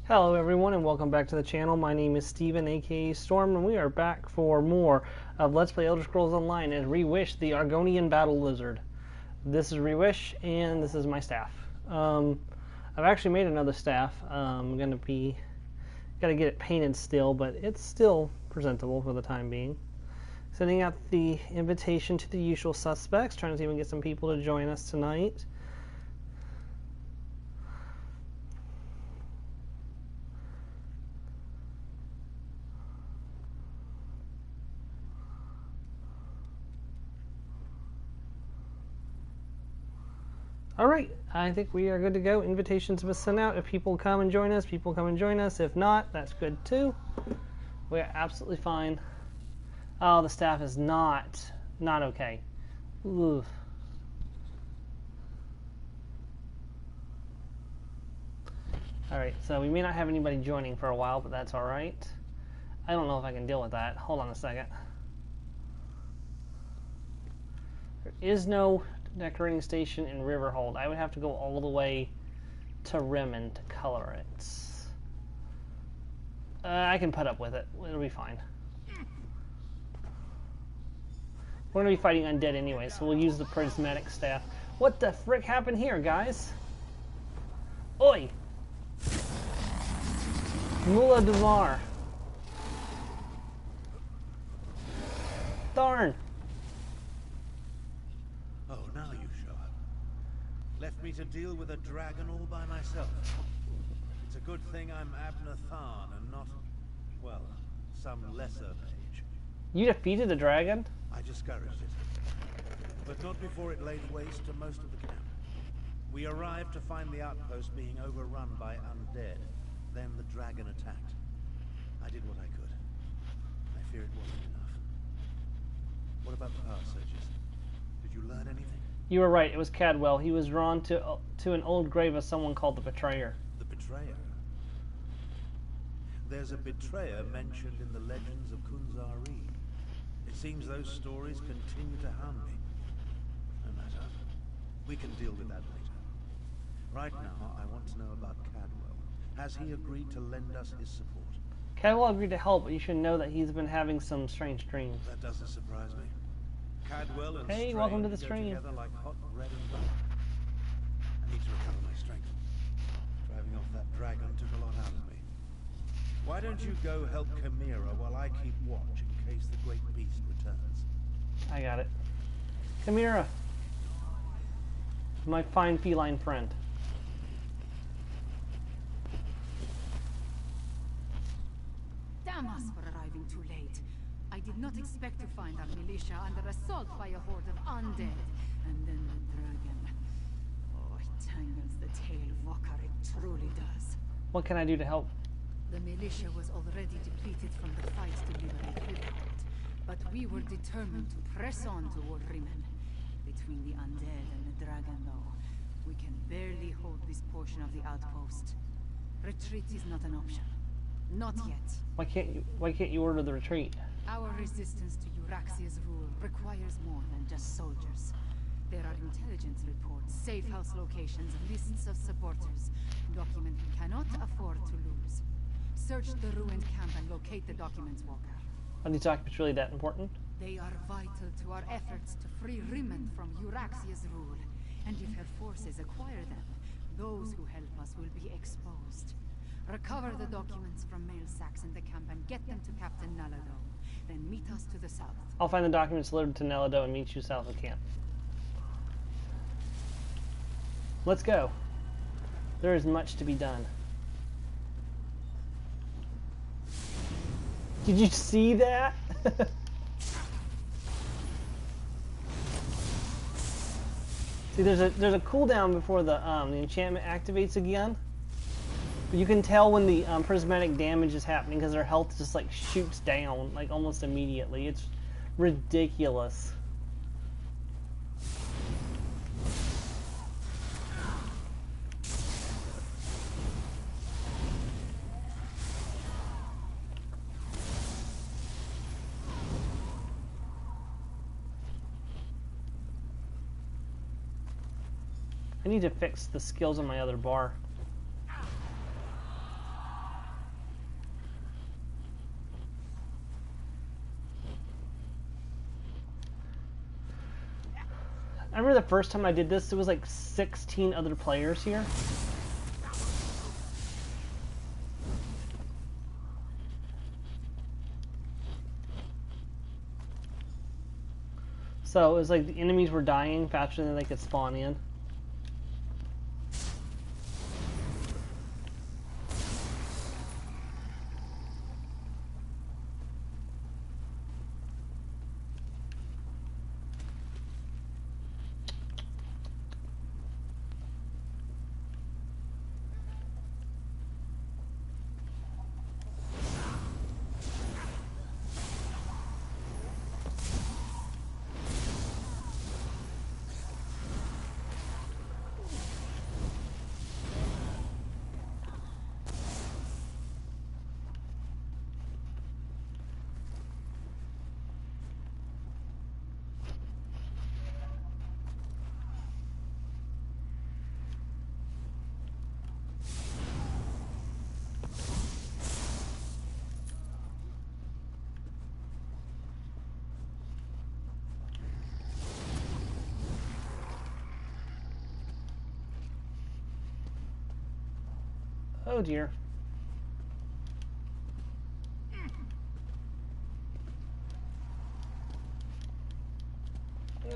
Hello everyone and welcome back to the channel. My name is Steven aka Storm and we are back for more of Let's Play Elder Scrolls Online as Reewish the Argonian Battle Lizard. This is Reewish and this is my staff. I've actually made another staff. I'm gotta get it painted still, but it's still presentable for the time being. Sending out the invitation to the usual suspects, trying to see if we can get some people to join us tonight. Alright, I think we are good to go. Invitations have been sent out. If people come and join us, people come and join us. If not, that's good too. We are absolutely fine. Oh, the staff is not okay. Ooh. Alright, so we may not have anybody joining for a while, but that's alright. I don't know if I can deal with that. Hold on a second. There is no decorating station in Riverhold. I would have to go all the way to Rimmen to color it. I can put up with it. It'll be fine. We're going to be fighting undead anyway, so we'll use the prismatic staff. What the frick happened here, guys? Oi! Mula Duvar. Darn! Left me to deal with a dragon all by myself. It's a good thing I'm Abner Tharn and not, well, some lesser mage. You defeated the dragon? I discouraged it, but not before it laid waste to most of the camp. We arrived to find the outpost being overrun by undead. Then the dragon attacked. I did what I could. I fear it wasn't enough. What about the power surges? Did you learn anything? You were right, it was Cadwell. He was drawn to an old grave of someone called the Betrayer. The Betrayer? There's a Betrayer mentioned in the legends of Kunzari. It seems those stories continue to hound me. No matter. We can deal with that later. Right now, I want to know about Cadwell. Has he agreed to lend us his support? Cadwell agreed to help, but you should know that he's been having some strange dreams. That doesn't surprise me. Cadwell and hey, welcome to the stream. Together like hot bread and butter. I need to recover my strength. Driving off that dragon took a lot out of me. Why don't you go help Chimera while I keep watch in case the great beast returns? I got it. Chimera, my fine feline friend. Damn us for arriving too late. I did not expect to find our militia under assault by a horde of undead. And then the dragon. Oh, it tangles the tail Walker, it truly does. What can I do to help? The militia was already depleted from the fight to liberate Riverhold. But we were determined to press on toward Rimmen. Between the undead and the dragon, though, we can barely hold this portion of the outpost. Retreat is not an option. Not yet. Why can't you order the retreat? Our resistance to Euraxia's rule requires more than just soldiers. There are intelligence reports, safe house locations, lists of supporters. Document we cannot afford to lose. Search the ruined camp and locate the documents, Walker. Are these documents really that important? They are vital to our efforts to free Rimmen from Euraxia's rule. And if her forces acquire them, those who help us will be exposed. Recover the documents from mail sacks in the camp and get them to Captain Nalado. Then meet us to the south. I'll find the documents delivered to Nalado and meet you south of camp. Let's go. There is much to be done. Did you see that? See, there's a cooldown before the enchantment activates again. But you can tell when the prismatic damage is happening because their health just like shoots down like almost immediately. It's ridiculous. I need to fix the skills on my other bar. remember the first time I did this, there was like 16 other players here. So it was like the enemies were dying faster than they could spawn in. Oh dear. You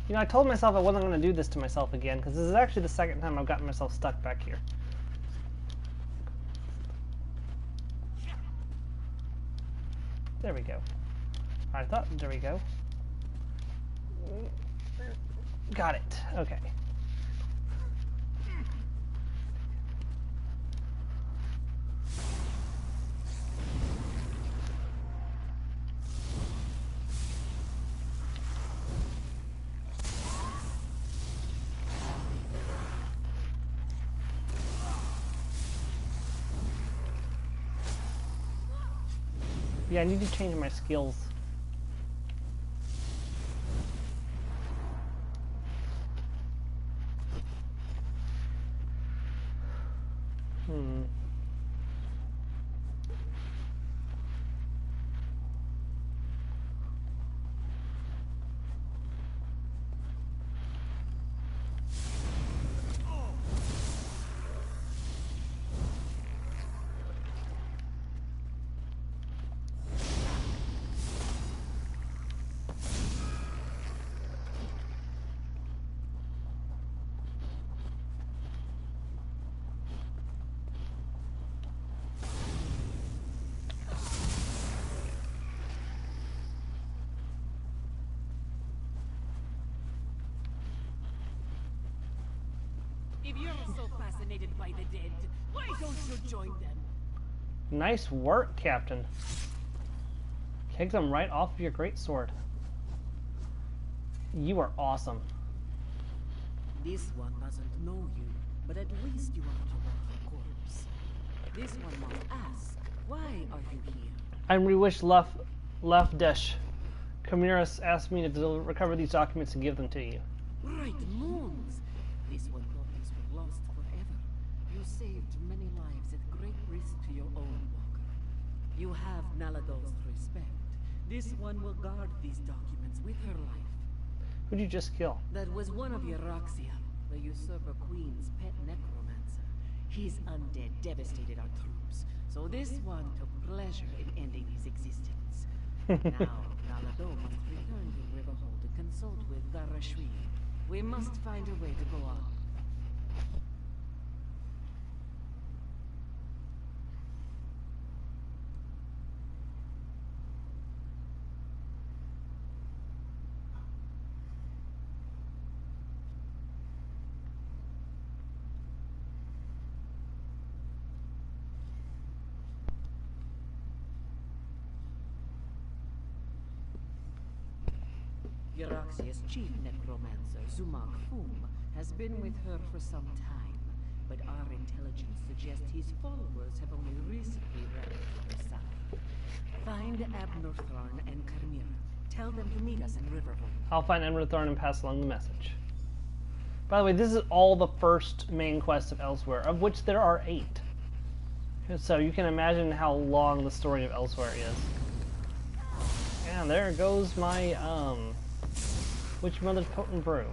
know, I told myself I wasn't going to do this to myself again, because this is actually the second time I've gotten myself stuck back here. There we go. I thought, there we go. Got it. Okay. Yeah, I need to change my skills. If you're so fascinated by the dead, why don't you join them? Nice work, Captain. Kick them right off of your greatsword. You are awesome. This one doesn't know you, but at least you are to walk the corpse. This one must ask, why are you here? I'm Reewish Left Desh. Kamiris asked me to recover these documents and give them to you. Right moons! This one thought these were lost forever. You saved many lives at great risk to your own walker. You have Naladol's respect. This one will guard these documents with her life. Who'd you just kill? That was one of Euraxia, the usurper queen's pet necromancer. His undead devastated our troops, so this one took pleasure in ending his existence. Now, Naladol must return to Riverhold to consult with Garashri. We must find a way to go on. Euraxia's chief necromancer, Zumak Fum, has been with her for some time, but our intelligence suggests his followers have only recently rallied to her side. Find Abnorthorn and Carmira. Tell them to meet us in Riverhold. I'll find Abnorthorn and pass along the message. By the way, this is all the first main quest of Elsewhere, of which there are 8. So you can imagine how long the story of Elsewhere is. And there goes my, Which mother's potent brew?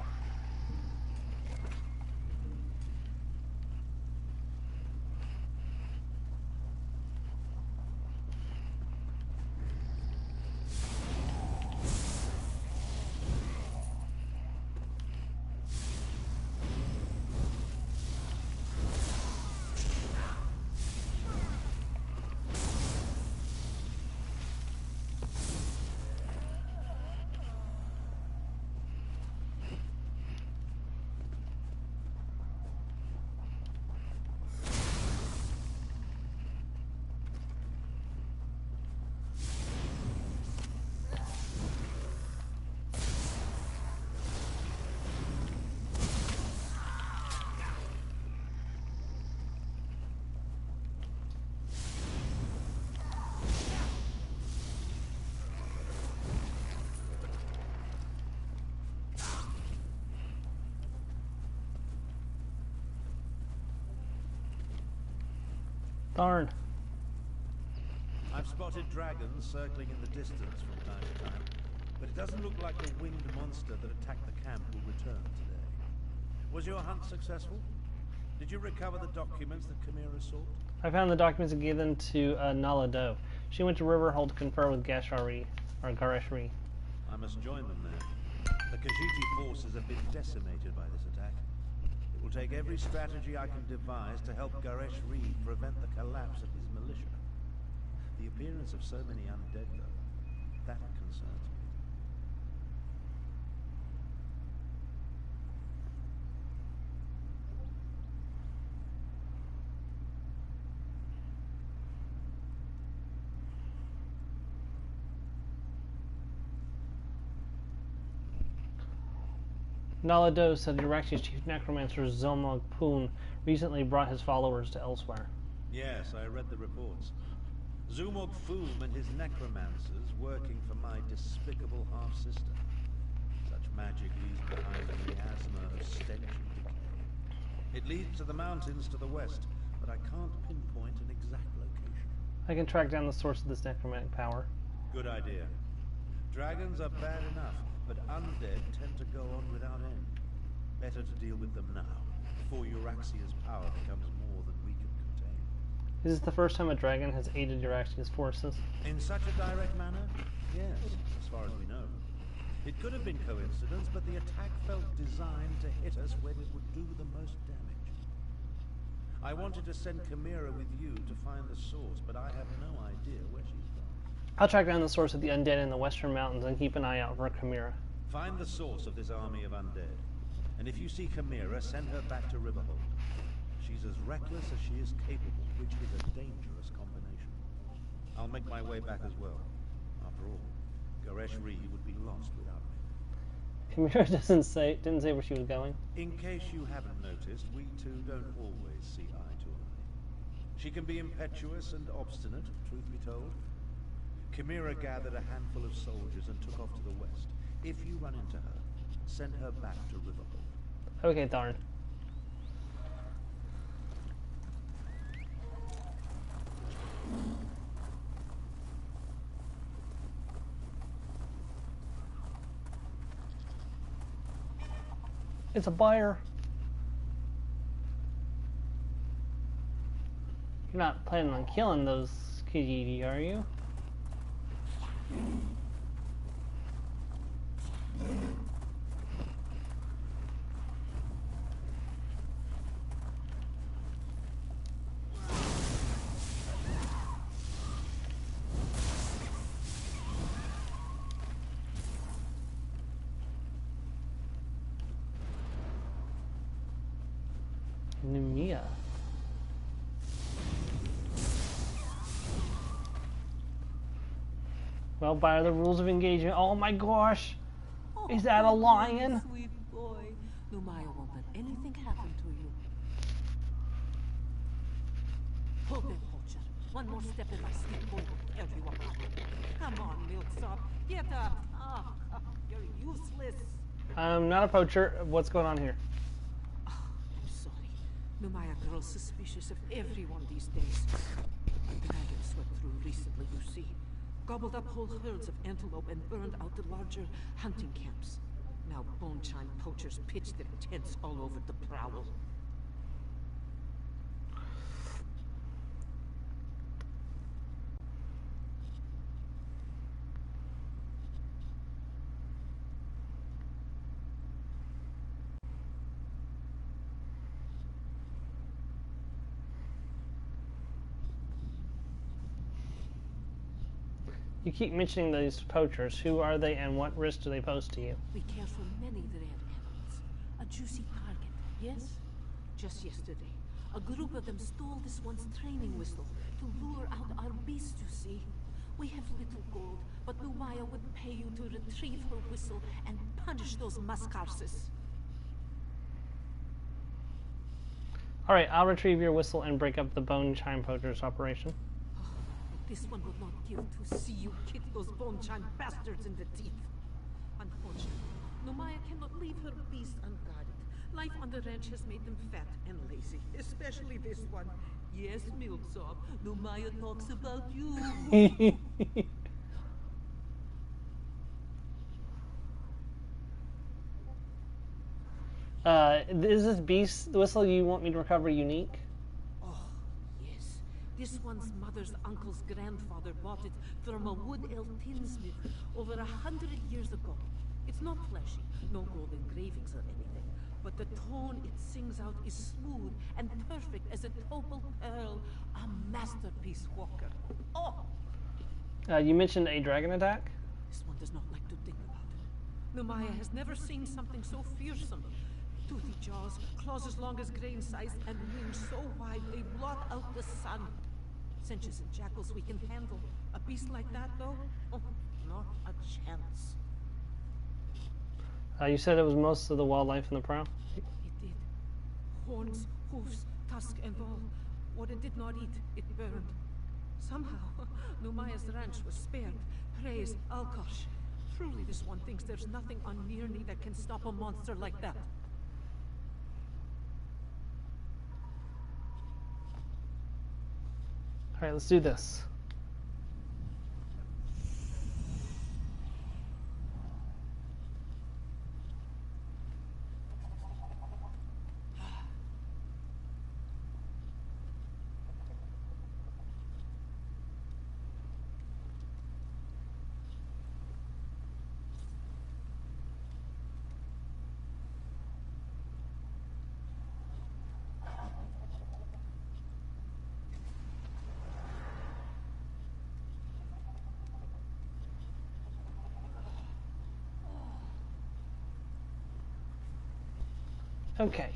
Darn. I've spotted dragons circling in the distance from time to time, but it doesn't look like the winged monster that attacked the camp will return today. Was your hunt successful? Did you recover the documents that Chimera sought? I found the documents and gave them to Nala Do. She went to Riverhold to confer with Gashari, or Gareshri. I must join them there. The Khajiiti forces have been decimated by this attack. It will take every strategy I can devise to help Garesh Reed prevent the collapse of his militia. The appearance of so many undead, though, that concerns me. Nala Do said Uraxia's chief necromancer Zomog Poon recently brought his followers to elsewhere. Yes, I read the reports. Zumog Foom and his necromancers working for my despicable half-sister. Such magic leaves behind a miasma of stench and decay. It leads to the mountains to the west, but I can't pinpoint an exact location. I can track down the source of this necromantic power. Good idea. Dragons are bad enough, but undead tend to go on without end. Better to deal with them now, before Euraxia's power becomes more than we can contain. Is this the first time a dragon has aided Uraxia's forces? In such a direct manner? Yes, as far as we know. It could have been coincidence, but the attack felt designed to hit us when it would do the most damage. I wanted to send Chimera with you to find the source, but I have no idea where she's gone. I'll track down the source of the undead in the western mountains and keep an eye out for Chimera. Find the source of this army of undead. And if you see Chimera, send her back to Riverhold. She's as reckless as she is capable, which is a dangerous combination. I'll make my way back as well. After all, Garesh Reed would be lost without me. Chimera didn't say where she was going. In case you haven't noticed, we two don't always see eye to eye. She can be impetuous and obstinate, truth be told. Chimera gathered a handful of soldiers and took off to the west. If you run into her, send her back to Riverhold. Okay, darn. It's a buyer. You're not planning on killing those Khajiiti, are you? Mia. Well, by the rules of engagement. Oh my gosh! Is that a lion? Sweet boy. Lumaya won't let anything happen to you. Hold it, Poacher. One more step in my sleep will everyone. Come on, Milksop. Get up. Ah, you're useless. I'm not a poacher. What's going on here? I'm sorry. Lumaya grows suspicious of everyone these days. A dragon swept through recently, you see. Gobbled up whole herds of antelope and burned out the larger hunting camps. Now bone-chime poachers pitch their tents all over the prowl. You keep mentioning these poachers. Who are they and what risk do they pose to you? We care for many rare animals. A juicy target, yes? Just yesterday, a group of them stole this one's training whistle to lure out our beast, you see. We have little gold, but Lumaya would pay you to retrieve her whistle and punish those mascarses. Alright, I'll retrieve your whistle and break up the bone chime poachers operation. This one will not give to see you kick those bone-chime bastards in the teeth. Unfortunately, Lumaya cannot leave her beast unguarded. Life on the ranch has made them fat and lazy, especially this one. Yes, Milksop, Lumaya talks about you. Is this beast whistle you want me to recover unique? This one's mother's uncle's grandfather bought it from a wood elf tinsmith over 100 years ago. It's not flashy, no gold engravings or anything, but the tone it sings out is smooth and perfect as a topal pearl, a masterpiece, Walker. Oh! You mentioned a dragon attack? This one does not like to think about it. Lumaya has never seen something so fearsome. Toothy jaws, claws as long as grain size, and wings so wide they blot out the sun. Cinches and jackals we can handle. A beast like that, though? Oh, not a chance. You said it was most of the wildlife in the prow? It did. Horns, hoofs, tusk, and all. What it did not eat, it burned. Somehow, Lumaya's ranch was spared. Praise Alkosh. Truly, this one thinks there's nothing on Nirni that can stop a monster like that. Alright, let's do this. Okay,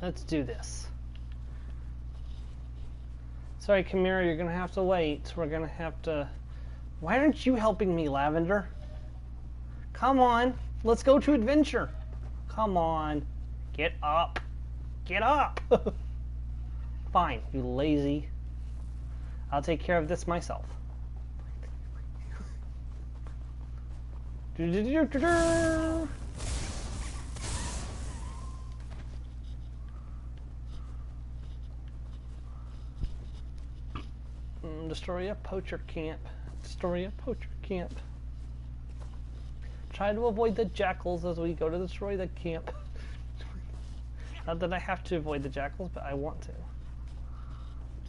let's do this. Sorry, Chimera, you're gonna have to wait. We're gonna have to... Why aren't you helping me, Lavender? Come on, let's go to adventure. Come on, get up. Get up! Fine, you lazy. I'll take care of this myself. Destroy a poacher camp. Destroy a poacher camp. Try to avoid the jackals as we go to destroy the camp. Not that I have to avoid the jackals, but I want to.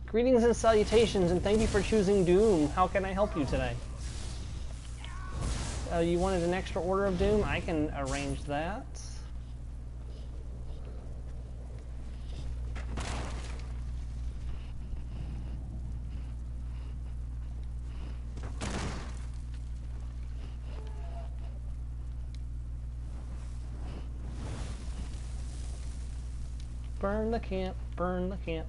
Greetings and salutations, and thank you for choosing Doom. How can I help you today? You wanted an extra order of Doom? I can arrange that. Burn the camp, burn the camp.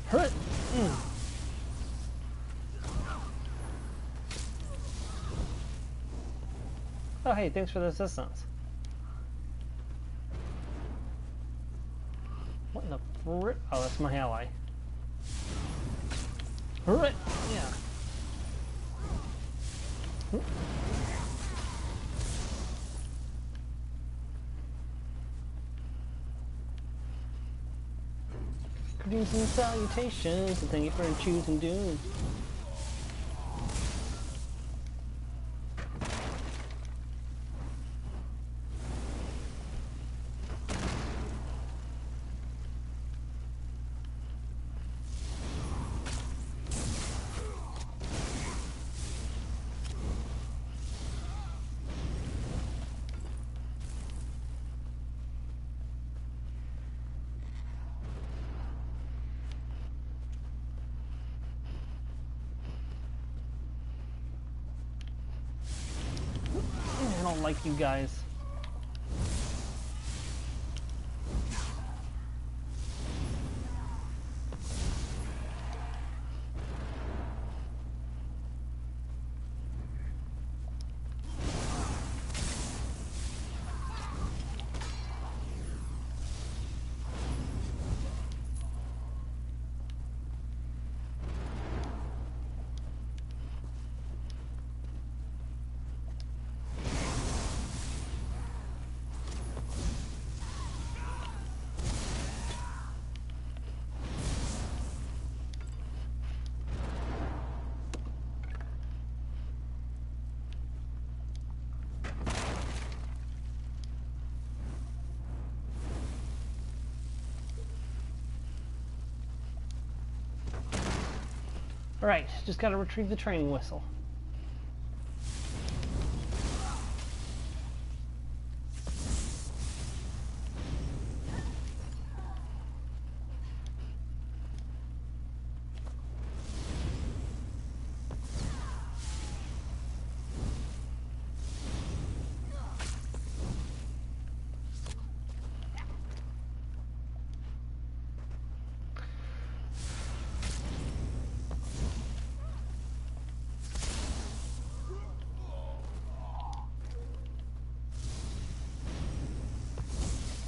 Hurt! Oh hey, thanks for the assistance. What in the frick? Oh, that's my ally. Hurt! Yeah. Greetings and salutations, and thank you for choosing Doom. don't like you guys. Alright, just gotta retrieve the training whistle.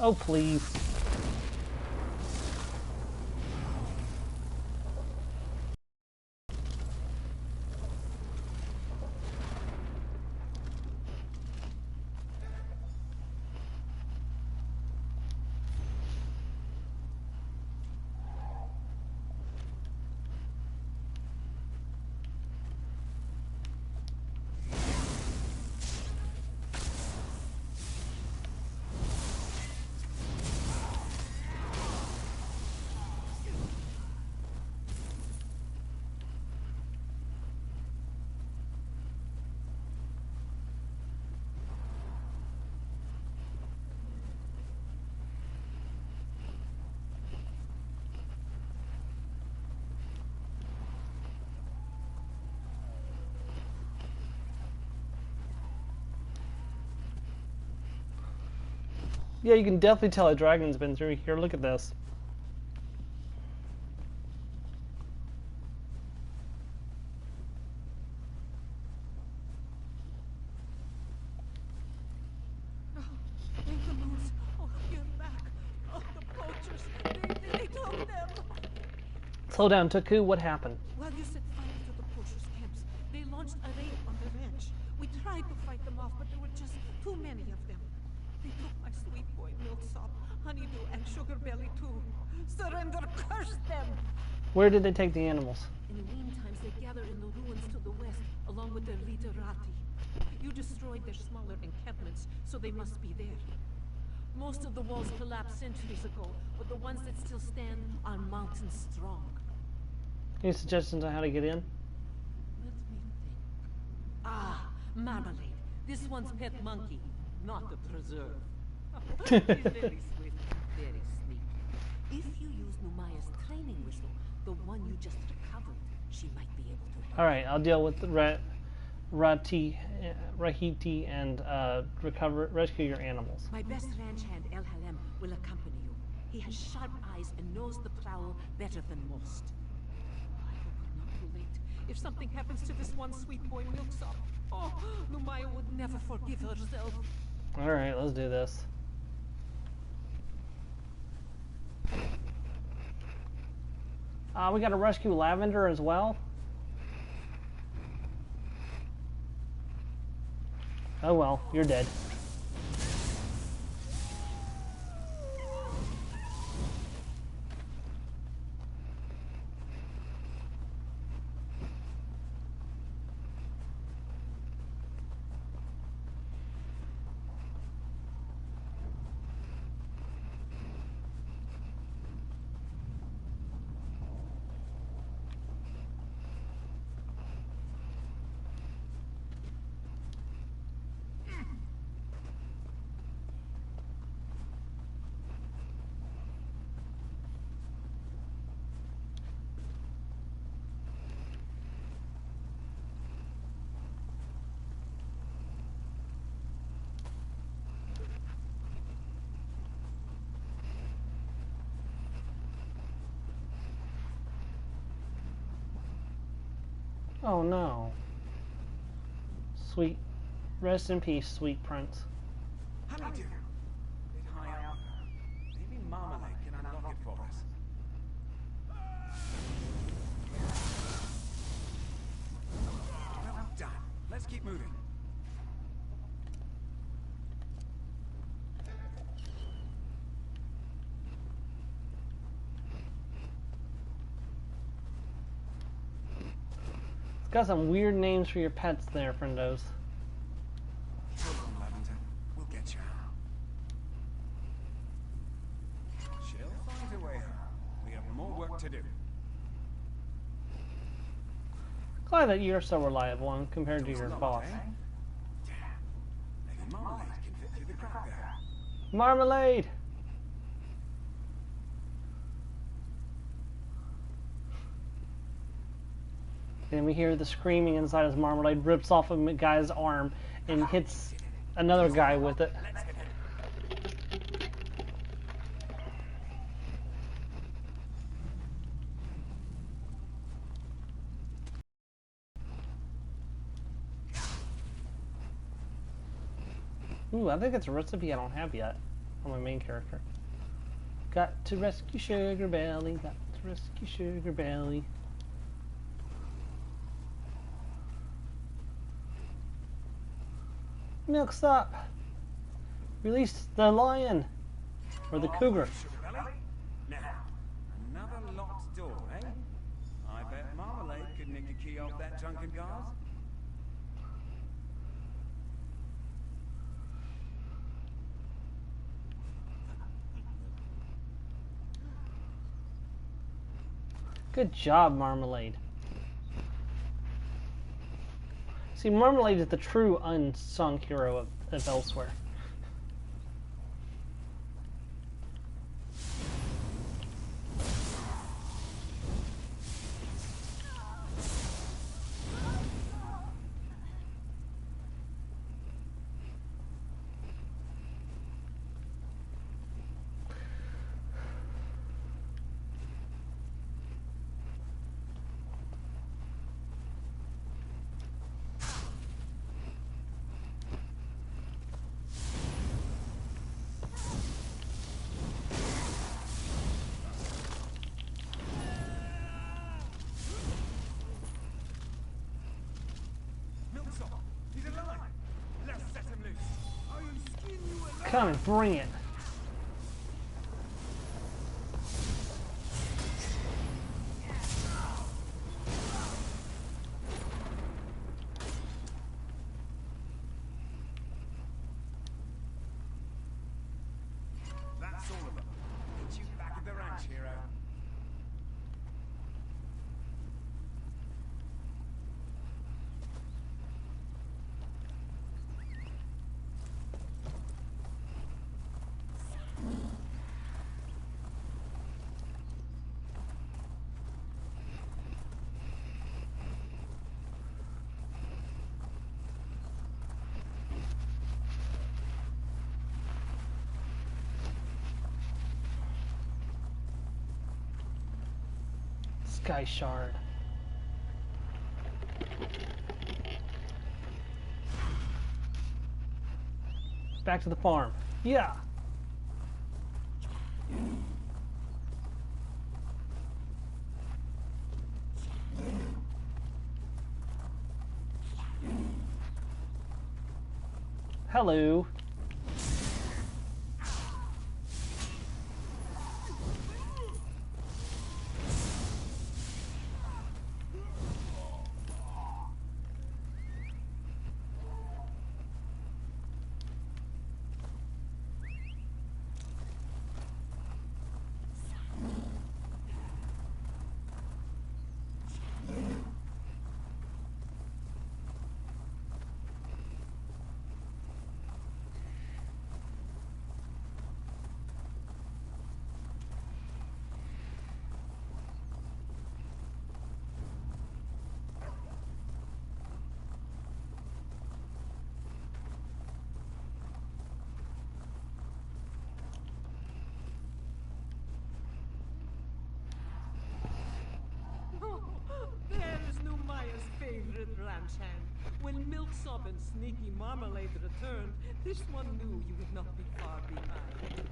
Oh, please. Yeah, you can definitely tell a dragon's been through here. Look at this. Thank the moons. Oh, you're back. Oh, the poachers. They took them. Slow down, Taku. What happened? While you set fire to the poachers' camps, they launched a raid on the ranch. We tried to fight them off, but there were just too many of them. They took my sweet boy, Milksop, Honeydew, and Sugarbelly too. Surrender, curse them! Where did they take the animals? In the meantime, they gather in the ruins to the west, along with their literati. You destroyed their smaller encampments, so they must be there. Most of the walls collapsed centuries ago, but the ones that still stand are mountain strong. Any suggestions on how to get in? Let me think. Ah, Marmalade. This one's pet monkey, not the preserve. She's very swift, very sneaky. If you use Numaya's training whistle, the one you just recovered, she might be able to help. Alright, I'll deal with the Rahiti and rescue your animals. My best ranch hand, El Halem, will accompany you. He has sharp eyes and knows the prowl better than most. I hope we're not too late. If something happens to this one sweet boy Milksop, oh, Numaya would never forgive herself. Alright, let's do this. We gotta rescue Lavender as well. Oh well, you're dead. Oh no. Sweet. Rest in peace, sweet prince. Hello, dear. Bit high up. Maybe Marmalade can unlock it for us. Well done. Let's keep moving. It's got some weird names for your pets there, friendos. Hold on, Lavender. We'll get you. She'll find a way home. We have more work to do. Glad that you're so reliable and compared to your boss. Yeah. Maybe Marmalade can fit through the crack there. Marmalade! Then we hear the screaming inside as Marmalade rips off a guy's arm and hits another guy with it. Ooh, I think it's a recipe I don't have yet on my main character. Got to rescue Sugar Belly, got to rescue Sugar Belly. Milksop! Release the lion! Or the cougar. Sugar Belly? Now, another locked door, eh? I bet Marmalade could nick a key off that drunken guard. Good job, Marmalade. See, Marmalade is the true unsung hero of Elsewhere. He's alive! Let's set him loose! I will skin you alive! Come and bring it. That's all of them. Get you back at the ranch, hero. Sky Shard. Back to the farm. Yeah. Hello. Milksop and Sneaky Marmalade returned, this one knew you would not be far behind.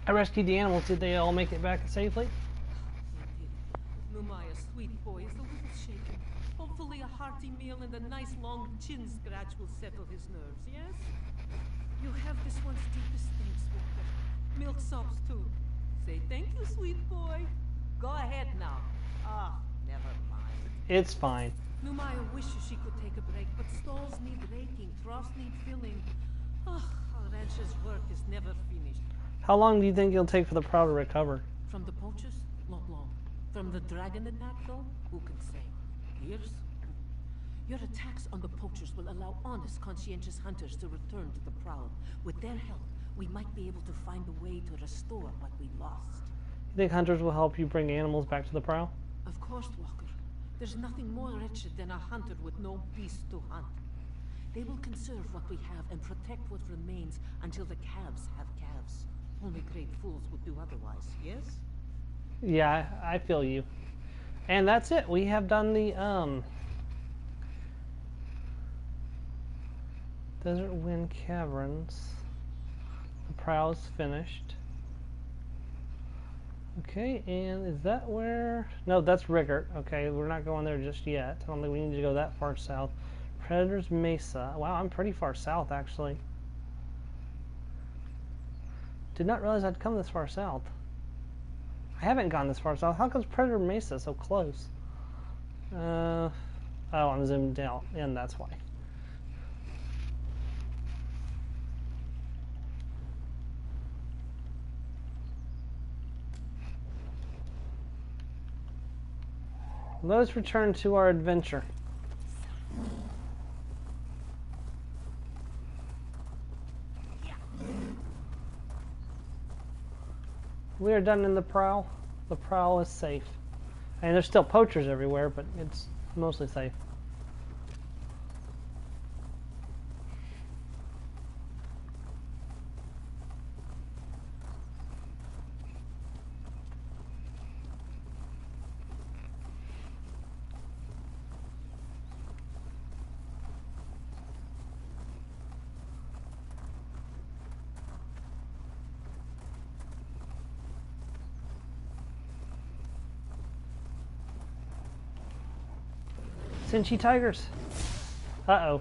I rescued the animals. Did they all make it back safely? Numaya's sweet boy is a little shaken. Hopefully a hearty meal and a nice long chin scratch will settle his nerves, yes? You have this one's deepest thanks, Walker. Milksop's too. Say thank you, sweet boy. Go ahead now. Ah, never mind. It's fine. Numaya wishes she could take a break, but stalls need raking, troughs need filling. Ah, our rancher's work is never finished. How long do you think it'll take for the prow to recover? From the poachers? Not long. From the dragon attack, though? Who can say? Years? Your attacks on the poachers will allow honest, conscientious hunters to return to the prowl. With their help, we might be able to find a way to restore what we lost. You think hunters will help you bring animals back to the prow? Of course, Walker. There's nothing more wretched than a hunter with no beast to hunt. They will conserve what we have and protect what remains until the calves have calves. Only great fools would do otherwise, yes? Yeah, I feel you. And that's it. We have done the Desert Wind Caverns. The prow's finished. Okay, and is that where... No, that's Rickert. Okay, we're not going there just yet. I don't think we need to go that far south. Predator's Mesa. Wow, I'm pretty far south, actually. Did not realize I'd come this far south. I haven't gone this far south. How comes Predator Mesa so close? Oh, I'm zoomed out in, that's why. Let us return to our adventure. We are done in the prowl. The prowl is safe. And there's still poachers everywhere, but it's mostly safe. Cinchy tigers. Uh-oh.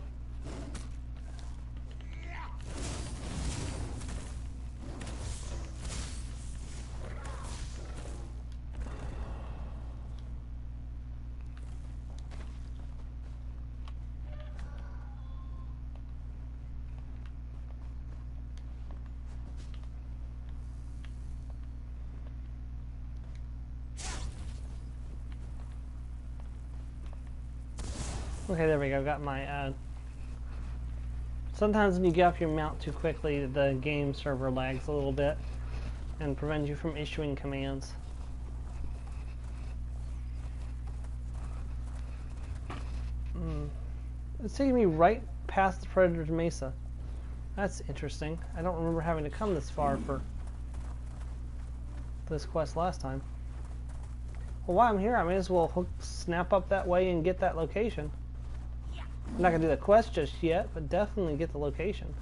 Okay, there we go. Got my, sometimes when you get off your mount too quickly, the game server lags a little bit and prevents you from issuing commands. It's taking me right past the Predator's Mesa. That's interesting. I don't remember having to come this far for this quest last time. Well, while I'm here, I may as well snap up that way and get that location. I'm not going to do the quest just yet, but definitely get the location.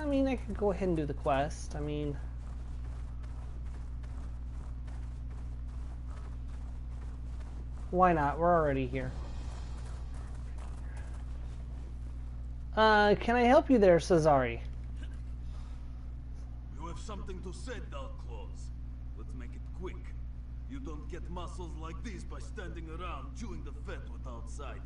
I mean, I could go ahead and do the quest. I mean... Why not? We're already here. Can I help you there, Cesare? Something to say, Dark Claws. Let's make it quick. You don't get muscles like these by standing around chewing the fat with outsiders.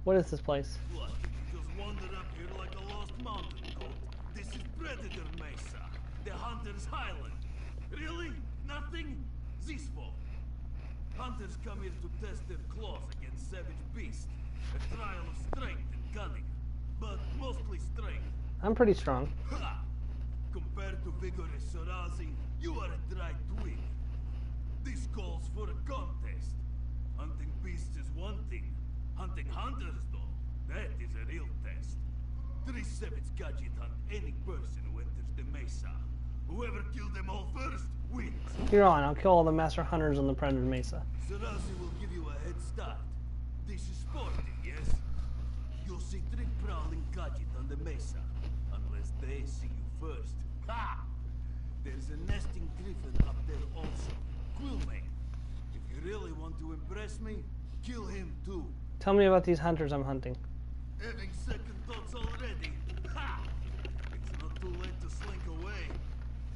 What is this place? What? You just wandered up here like a lost mountain goat. This is Predator Mesa, the Hunter's Highland. Really? Nothing? This fault. Hunters come here to test their claws against savage beasts. A trial of strength and cunning. But mostly strength. I'm pretty strong. Ha! Compared to vigorous Sorazi, you are a dry twig. This calls for a contest. Hunting beasts is one thing. Hunting hunters, though, that is a real test. 3 savage gadget hunt any person who enters the Mesa. Whoever killed them all first wins. You're on. I'll kill all the master hunters on the Predator Mesa. Sarazi will give you a head start. This is sporting, yes? You'll see 3 prowling gadget on the mesa. Unless they see you first. Ha! There's a nesting griffin up there also. Quillmane. If you really want to impress me, kill him too. Tell me about these hunters I'm hunting. Having second thoughts already? Ha! It's not too late to slink away.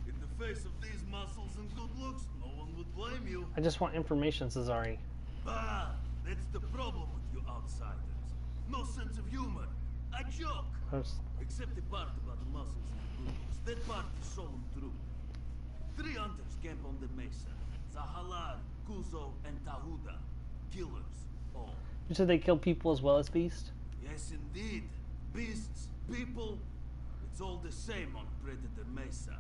In the face of these muscles and good looks, no one would blame you. I just want information, Cesari. Bah! That's the problem with you outsiders. No sense of humor. I joke. Except the part about the muscles and the good looks. That part is solemn true. 3 hunters camp on the mesa. Zahalar, Kuzo, and Tahuda. Killers, all. You said they kill people as well as beasts? Yes, indeed. Beasts, people, it's all the same on Predator Mesa.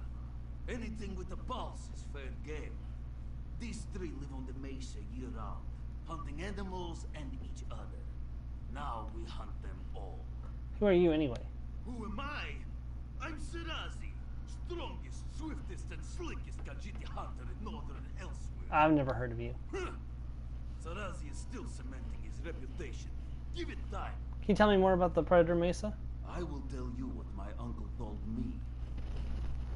Anything with a pulse is fair game. These 3 live on the mesa year-round, hunting animals and each other. Now we hunt them all. Who are you anyway? Who am I? I'm Sarazi, strongest, swiftest, and slickest Khajiit hunter in northern elsewhere. I've never heard of you. Sarazi is still cementing his reputation. Give it time. Can you tell me more about the Predator Mesa? I will tell you what my uncle told me.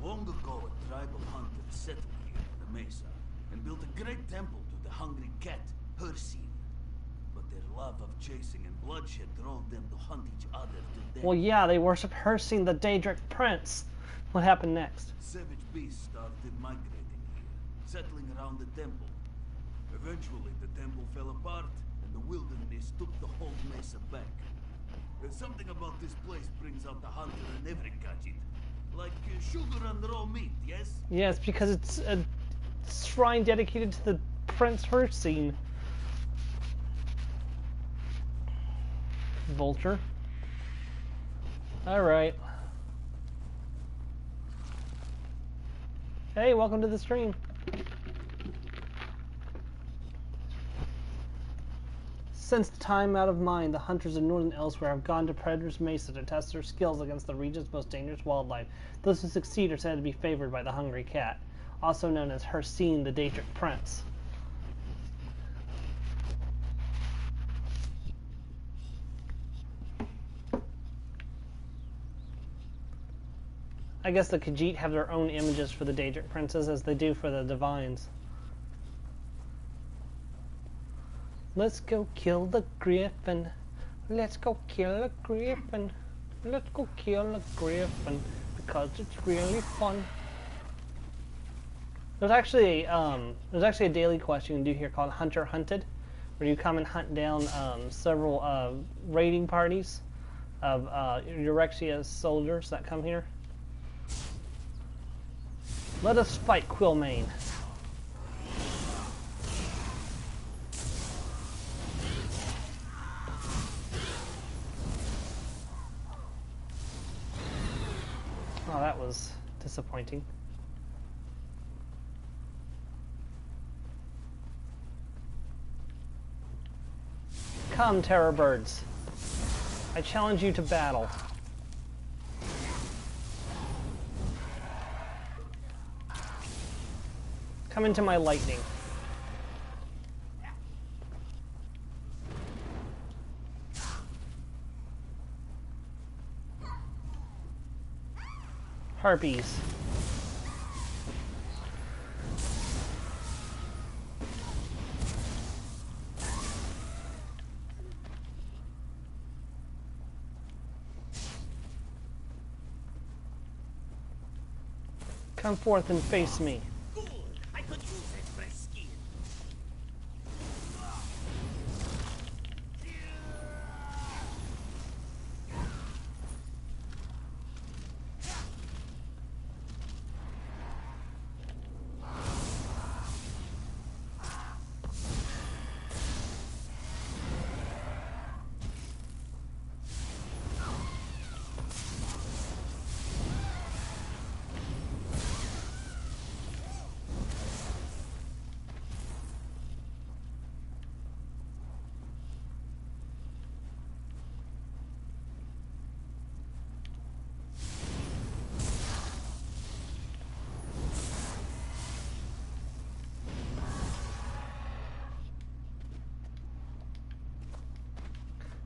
Long ago, a tribe of hunters settled here on the mesa and built a great temple to the hungry cat, Hircine. But their love of chasing and bloodshed drove them to hunt each other to death. Well, yeah, they worship Hircine, the Daedric Prince. What happened next? Savage beasts started migrating here, settling around the temple. Eventually, the temple fell apart, and the wilderness took the whole mesa back. There's something about this place brings out the hunter in every gadget. Like sugar and raw meat, yes? Yes, because it's a shrine dedicated to the Prince Hircine. Vulture. Alright. Hey, welcome to the stream. Since the time out of mind, the hunters of northern elsewhere have gone to Predator's Mesa to test their skills against the region's most dangerous wildlife. Those who succeed are said to be favored by the hungry cat, also known as Hircine, the Daedric Prince. I guess the Khajiit have their own images for the Daedric princes as they do for the divines. Let's go kill the griffin. Let's go kill a griffin. Let's go kill a griffin because it's really fun. There's actually a daily quest you can do here called Hunter Hunted, where you come and hunt down several raiding parties of Eurexia's soldiers that come here. Let us fight Quillmane. Oh, that was disappointing. Come, terror birds. I challenge you to battle. Come into my lightning. Harpies. Come forth and face me. Good. I could use that fresh skin.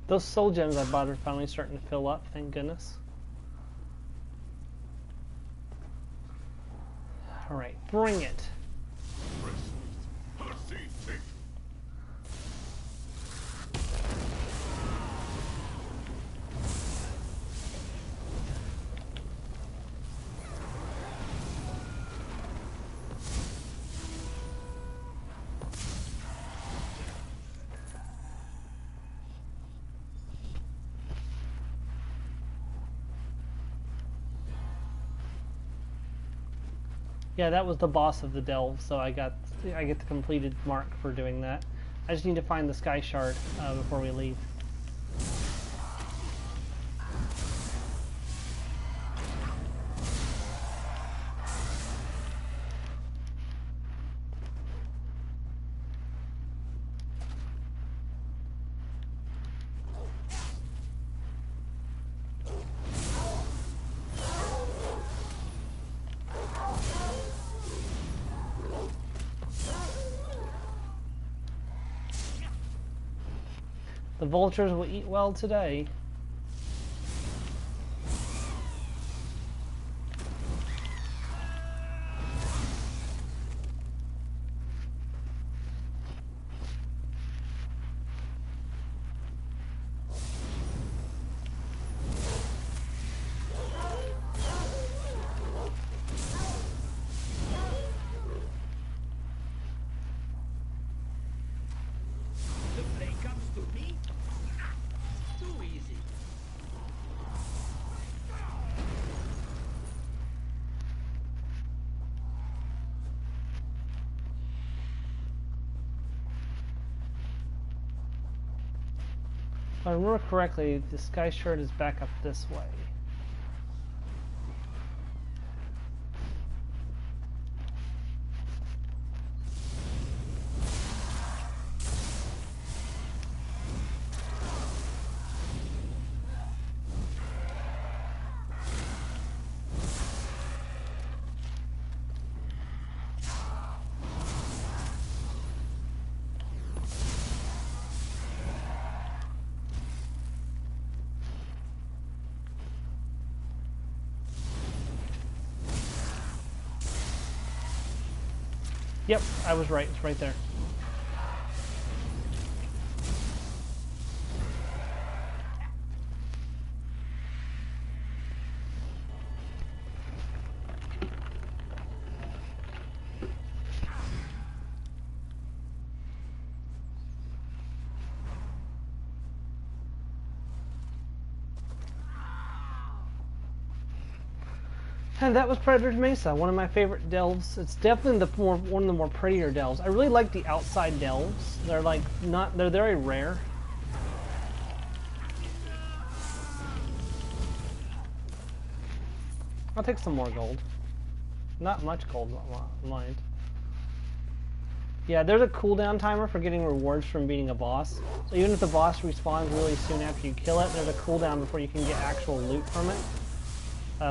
Those soul gems I bought are finally starting to fill up, thank goodness. Alright, bring it. Yeah, that was the boss of the delve, so I get the completed mark for doing that. I just need to find the sky shard before we leave. The vultures will eat well today. If I remember correctly, the sky shard is back up this way. Yep, I was right. It's right there. And that was Predator's Mesa, one of my favorite delves. It's definitely one of the more prettier delves. I really like the outside delves. They're like they're very rare. I'll take some more gold. Not much gold, mind. Yeah, there's a cooldown timer for getting rewards from beating a boss. So even if the boss respawns really soon after you kill it, there's a cooldown before you can get actual loot from it.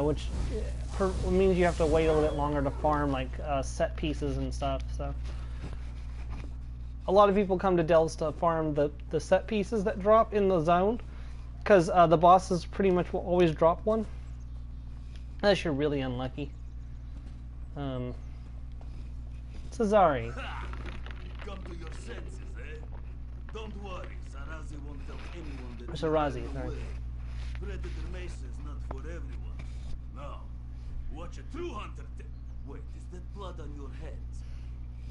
Which means you have to wait a little bit longer to farm like set pieces and stuff. So a lot of people come to delves to farm the set pieces that drop in the zone, because the bosses pretty much will always drop one, unless you're really unlucky. Cesari. Come to your senses, eh? Don't worry, Sarazi won't tell anyone that Sarazi, you ran sorry. away. Predator Mesa is not for everyone. No. Watch a true hunter. Wait, is that blood on your hands?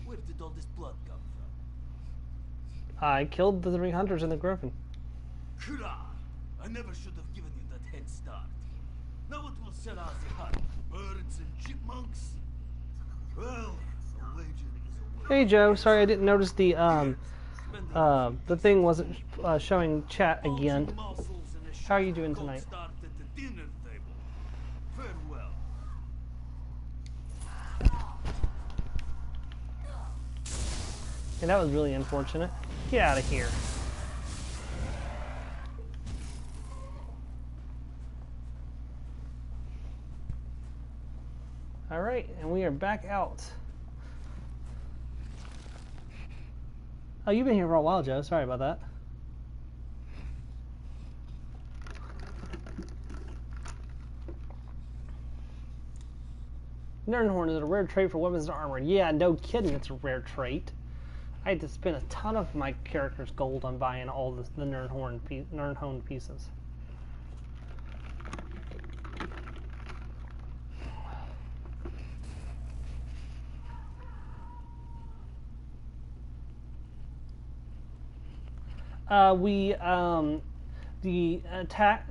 Where did all this blood come from? I killed the 3 hunters in the Griffin. Kra! I never should have given you that head start. Now what will Sarazi hunt? Birds and chipmunks? Well, a wager is a wager. Hey Joe, sorry I didn't notice the thing wasn't showing chat again. How are you doing tonight? Farewell. And that was really unfortunate. Get out of here. Alright, and we are back out. Oh, you've been here for a while, Joe. Sorry about that. Nirnhorn is a rare trait for weapons and armor. Yeah, no kidding, it's a rare trait. I had to spend a ton of my character's gold on buying all the Nirnhorn pieces.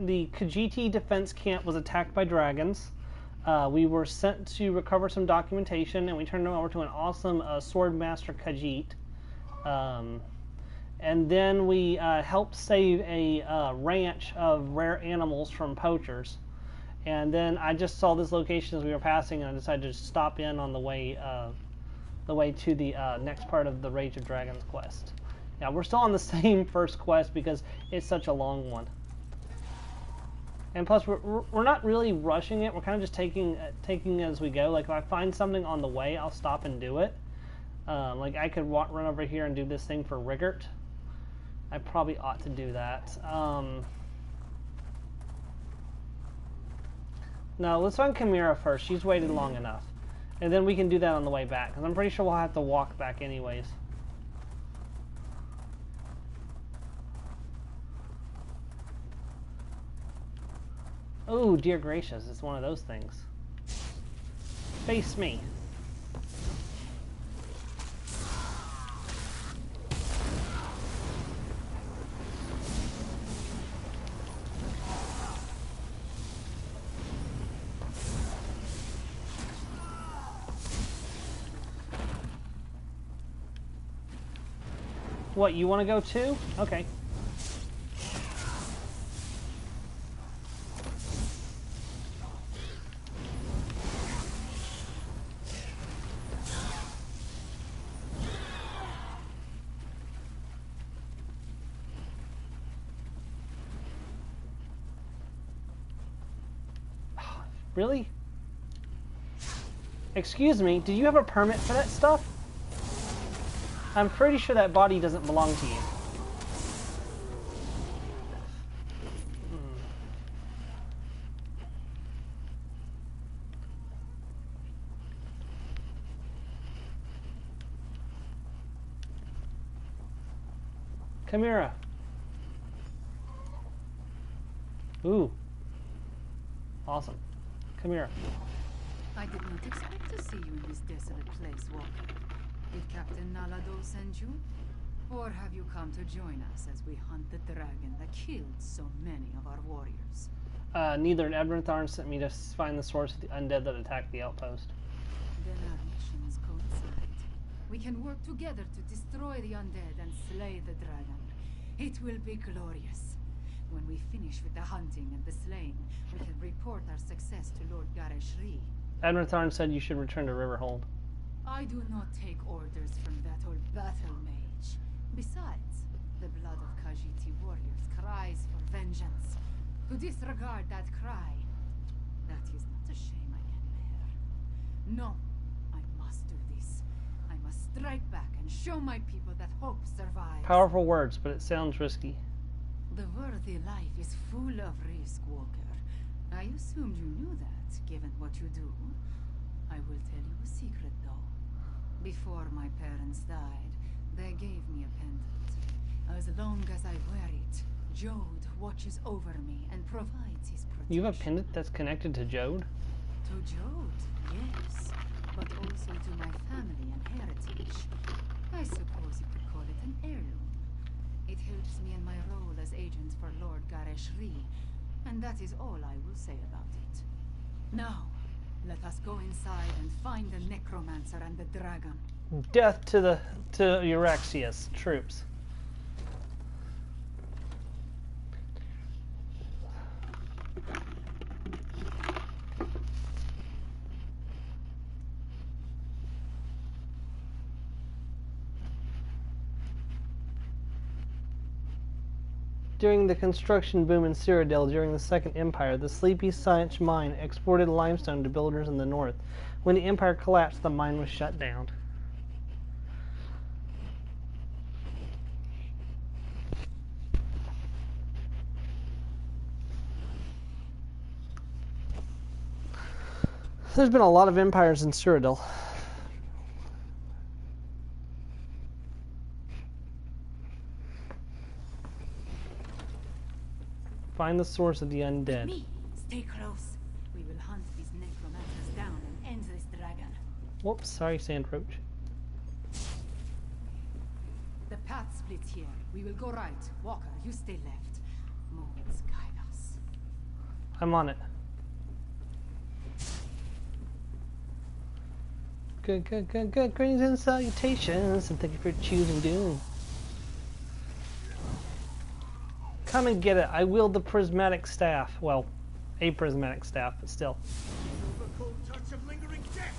The Khajiit defense camp was attacked by dragons. We were sent to recover some documentation, and we turned them over to an awesome sword master Khajiit. And then we helped save a ranch of rare animals from poachers. And then I just saw this location as we were passing, and I decided to stop in on the way to the next part of the Rage of Dragons quest. Yeah, we're still on the same first quest because it's such a long one. And plus, we're not really rushing it. We're kind of just taking it as we go. Like, if I find something on the way, I'll stop and do it. Like, I could run over here and do this thing for Riggert. I probably ought to do that. No, let's find Chimera first. She's waited long enough. And then we can do that on the way back. Because I'm pretty sure we'll have to walk back anyways. Oh, dear gracious, it's one of those things. Face me. What, you want to go too? Okay. Really? Excuse me, do you have a permit for that stuff? I'm pretty sure that body doesn't belong to you. Chimera. Ooh. Awesome. Chimera. I did not expect to see you in this desolate place, Walker. Did Captain Nalado send you? Or have you come to join us as we hunt the dragon that killed so many of our warriors? Neither. Admiral Tharn sent me to find the source of the undead that attacked the outpost. Then our missions coincide. We can work together to destroy the undead and slay the dragon. It will be glorious. When we finish with the hunting and the slaying, we can report our success to Lord Gareshri. Admiral Tharn said you should return to Riverhold. I do not take orders from that old battle mage. Besides, the blood of Khajiit warriors cries for vengeance. To disregard that cry, that is not a shame I can bear. No, I must do this. I must strike back and show my people that hope survives. Powerful words, but it sounds risky. The worthy life is full of risk, Walker. I assumed you knew that, given what you do. I will tell you a secret, though. Before my parents died, they gave me a pendant. As long as I wear it, Jode watches over me and provides his protection. You have a pendant that's connected to Jode? To Jode, yes. But also to my family and heritage. I suppose you could call it an heirloom. It helps me in my role as agent for Lord Gareshri, and that is all I will say about it. Now, let us go inside and find the necromancer and the dragon. Death to Euryxius troops. During the construction boom in Cyrodiil during the Second Empire, the Sleepy Science mine exported limestone to builders in the north. When the empire collapsed, the mine was shut down. There's been a lot of empires in Cyrodiil. Find the source of the undead. Me, stay close. We will hunt these necromancers down and end this dragon. Whoops, sorry, Sand Roach. The path splits here. We will go right. Walker, you stay left. Moons guide us. I'm on it. Good. Greetings and salutations, and thank you for choosing Doom. Come and get it. I wield the prismatic staff. Well, a prismatic staff, but still. The cold touch of lingering death.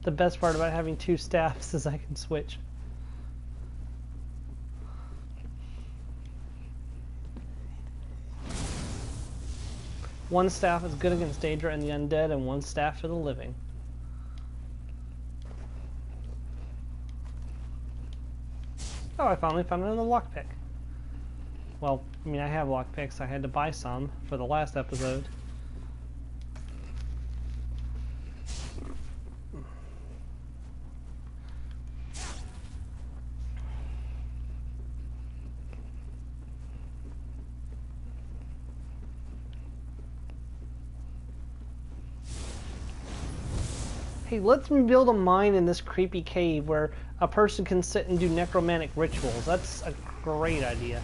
The best part about having two staffs is I can switch. One staff is good against Daedra and the undead, and one staff for the living. Oh, I finally found another lockpick. Well, I mean, I have lockpicks. I had to buy some for the last episode. Hey, let's build a mine in this creepy cave where a person can sit and do necromantic rituals. That's a great idea.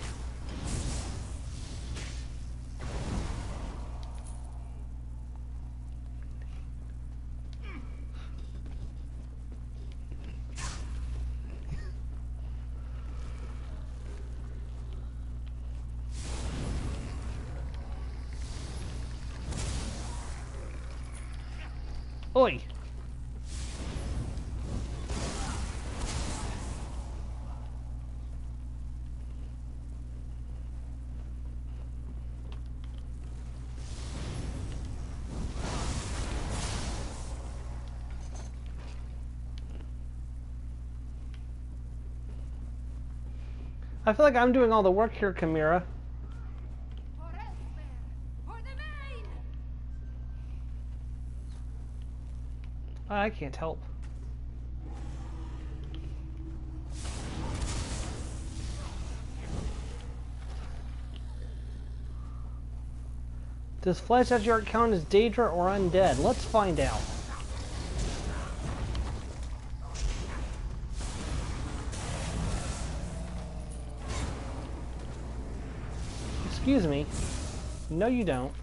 Oi! I feel like I'm doing all the work here, Chimera. For elsewhere! For the main! I can't help. Does Flesh at your count as Daedra or undead? Let's find out. Excuse me. No, you don't.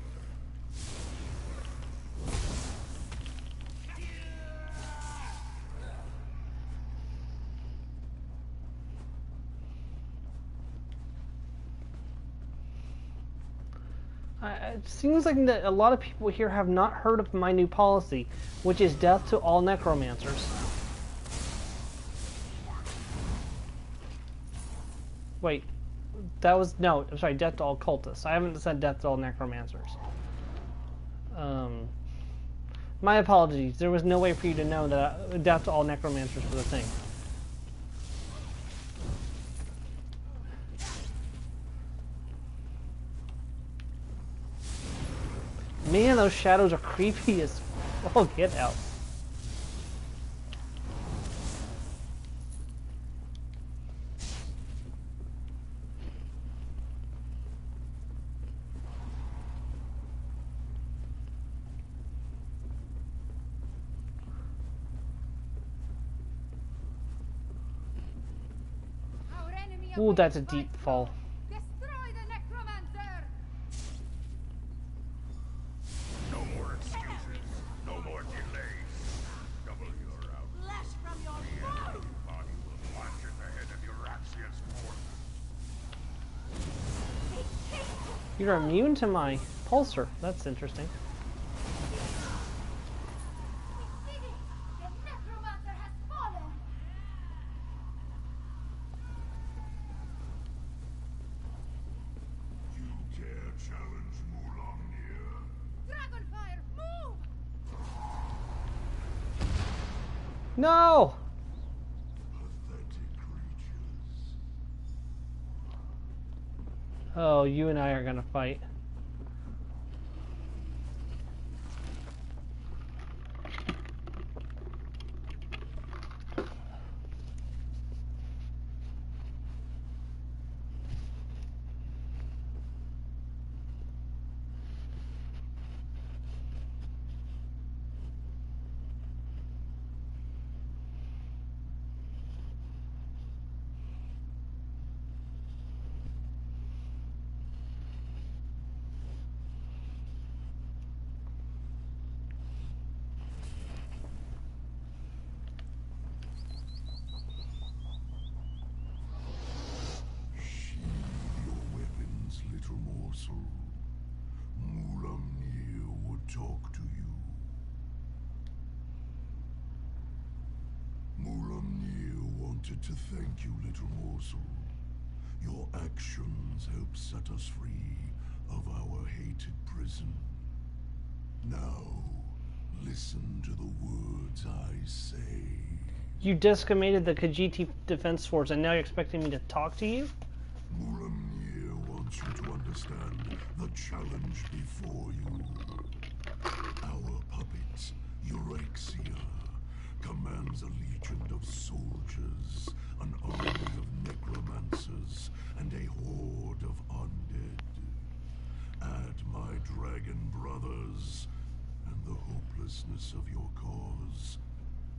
It seems like that a lot of people here have not heard of my new policy, which is death to all necromancers. Wait. That was, no, I'm sorry, death to all cultists. I haven't said death to all necromancers. My apologies. There was no way for you to know that death to all necromancers was a thing. Man, those shadows are creepy as... Oh, get out. Ooh, that's a deep fall. Destroy the necromancer! No more excuses. No more delays. Double your out. Flesh from your bone! Body will plunge at the head of Euraxia's force. You're immune to my pulsar. That's interesting. The necromancer has fallen! You dare challenge Mulamnir? Dragonfire, move! No! Pathetic creatures. Oh, you and I are gonna fight. Talk to you. Mulamnir wanted to thank you, little morsel. Your actions helped set us free of our hated prison. Now, listen to the words I say. You decimated the Khajiit Defense Force, and now you're expecting me to talk to you? Mulamnir wants you to understand the challenge before you. Our puppet, Eurexia, commands a legion of soldiers, an army of necromancers, and a horde of undead. Add my dragon brothers, and the hopelessness of your cause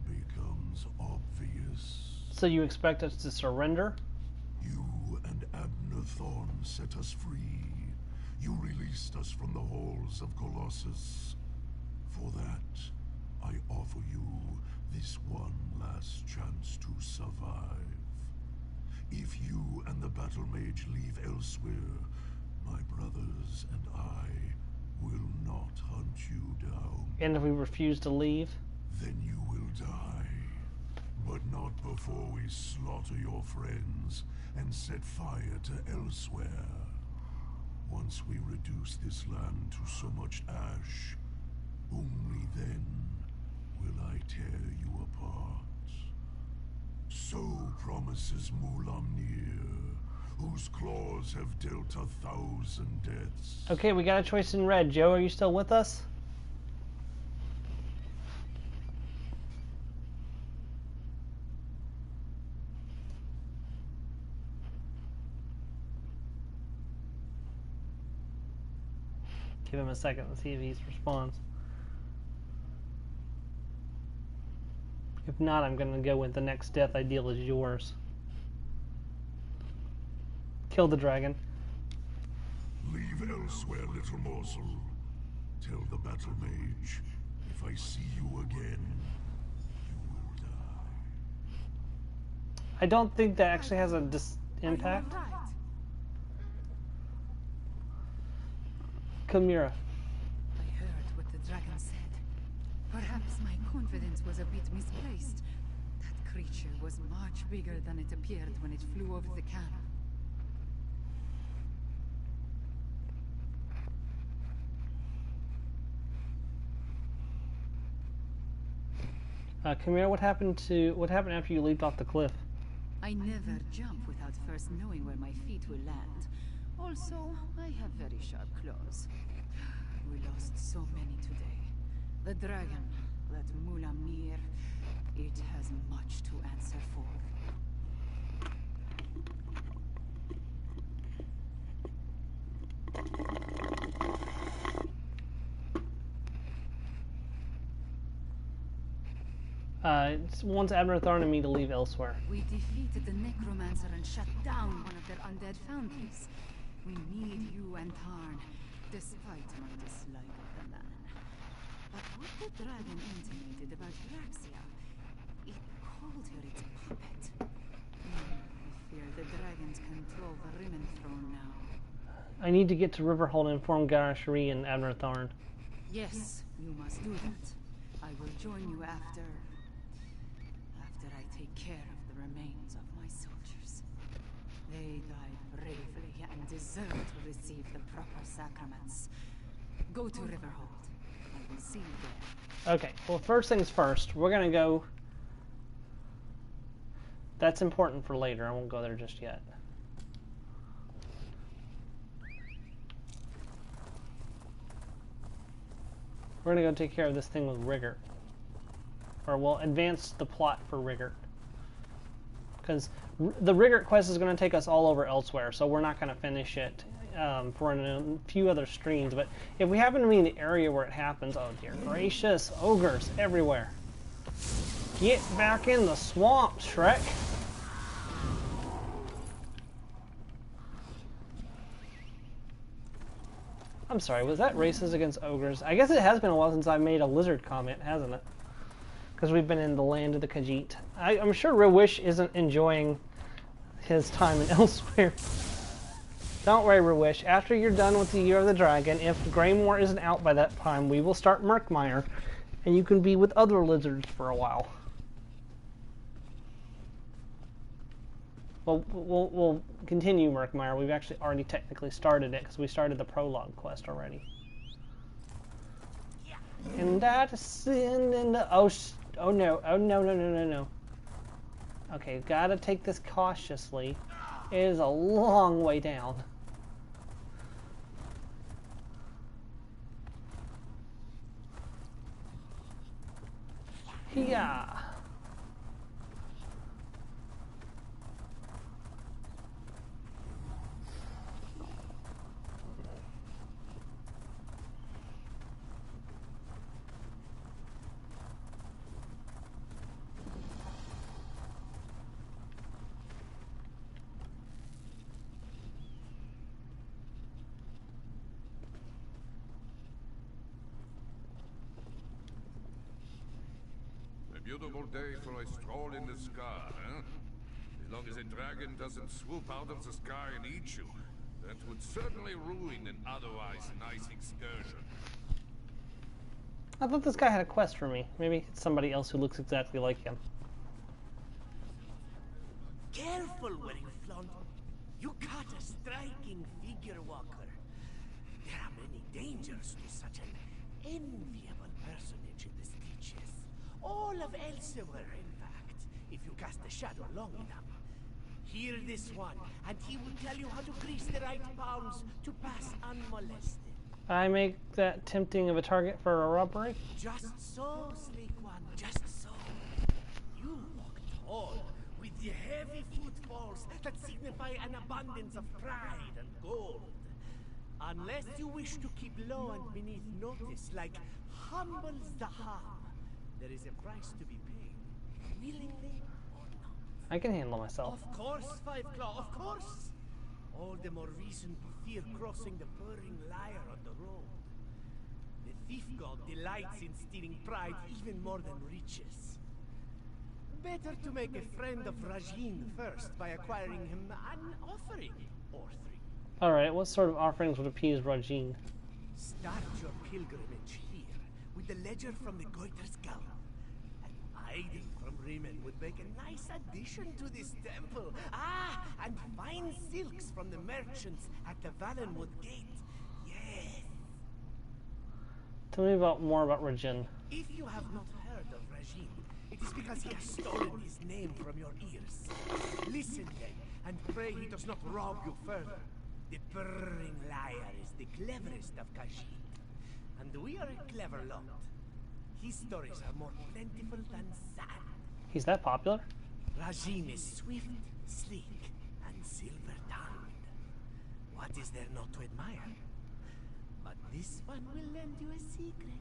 becomes obvious. So you expect us to surrender? You and Abner Thorn set us free. You released us from the halls of Colossus. For that, I offer you this one last chance to survive. If you and the battle mage leave elsewhere, my brothers and I will not hunt you down. And if we refuse to leave? Then you will die. But not before we slaughter your friends and set fire to elsewhere. Once we reduce this land to so much ash, only then will I tear you apart. So promises Mulamnir, whose claws have dealt 1,000 deaths. Okay, we got a choice in red. Joe, are you still with us? Give him a second and see if he responds. If not, I'm going to go with the next death ideal is yours. Kill the dragon. Leave elsewhere, little morsel. Tell the battle mage, if I see you again, you will die. I don't think that actually has a impact. Chimera. I heard what the dragon said. Perhaps my confidence was a bit misplaced. That creature was much bigger than it appeared when it flew over the camp. Chimera, what happened after you leaped off the cliff? I never jump without first knowing where my feet will land. Also, I have very sharp claws. We lost so many today. The dragon, that Mulamnir, it has much to answer for. It wants Abner Thorn and me to leave elsewhere. We defeated the necromancer and shut down one of their undead foundries. We need you and Tarn, despite my dislike of the man. But what the dragon intimated about Raxia, it called her its puppet. I fear the dragons control the Rimmon throne now. I need to get to Riverhold and inform Garashari and Abner Thorn. Yes, you must do that. I will join you after I take care of the remains of my soldiers. They died bravely and deserve to receive the proper sacraments. Go to Riverhold. I will see you there. Okay, well, first things first, we're gonna go... That's important for later. I won't go there just yet. We're gonna go take care of this thing with Rigger. Or we'll advance the plot for Rigger. Because the Rigger quest is going to take us all over elsewhere, so we're not going to finish it for a few other streams. But if we happen to be in the area where it happens, oh dear gracious, ogres everywhere. Get back in the swamp, Shrek. I'm sorry, was that racist against ogres? I guess it has been a while since I made a lizard comment, hasn't it? Because we've been in the land of the Khajiit. I'm sure Reewish isn't enjoying his time in elsewhere. Don't worry, Reewish. After you're done with the Year of the Dragon, if Greymore isn't out by that time, we will start Murkmire, and you can be with other lizards for a while. Well, we'll continue Murkmire. We've actually already technically started it because we started the prologue quest already. And I descend in the oh no, oh no, no, no, no, no. Okay, gotta take this cautiously. It is a long way down. Yeah. Beautiful day for a stroll in the sky, huh? As long as a dragon doesn't swoop out of the sky and eat you, that would certainly ruin an otherwise nice excursion. I thought this guy had a quest for me. Maybe it's somebody else who looks exactly like him. Careful where you flaunt. You caught a striking figure walker. There are many dangers to such an enviable personage in the stitches. All of Elsewhere, in fact, if you cast the shadow long enough. Hear this one, and he will tell you how to grease the right palms to pass unmolested. I make that tempting of a target for a robbery? Just so, sleek one, just so. You walk tall, with the heavy footfalls that signify an abundance of pride and gold. Unless you wish to keep low and beneath notice, like humble Zahab, there is a price to be paid, willingly or not. I can handle myself. Of course, Five Claw, of course. All the more reason to fear crossing the purring liar on the road. The thief god delights in stealing pride even more than riches. Better to make a friend of Rajin first by acquiring him an offering or three. Alright, what sort of offerings would appease Rajin? Start your pilgrimage here with the ledger from the Goiter Skull. And hiding from Riemann would make a nice addition to this temple. Ah, and fine silks from the merchants at the Valenwood Gate. Yes. Tell me more about Rajin. If you have not heard of Rajin, it is because he has stolen his name from your ears. Listen then, and pray he does not rob you further. The purring liar is the cleverest of Khajiit, and we are a clever lot. His stories are more plentiful than sand. He's that popular? Rajin is swift, sleek, and silver-tongued. What is there not to admire? But this one will lend you a secret.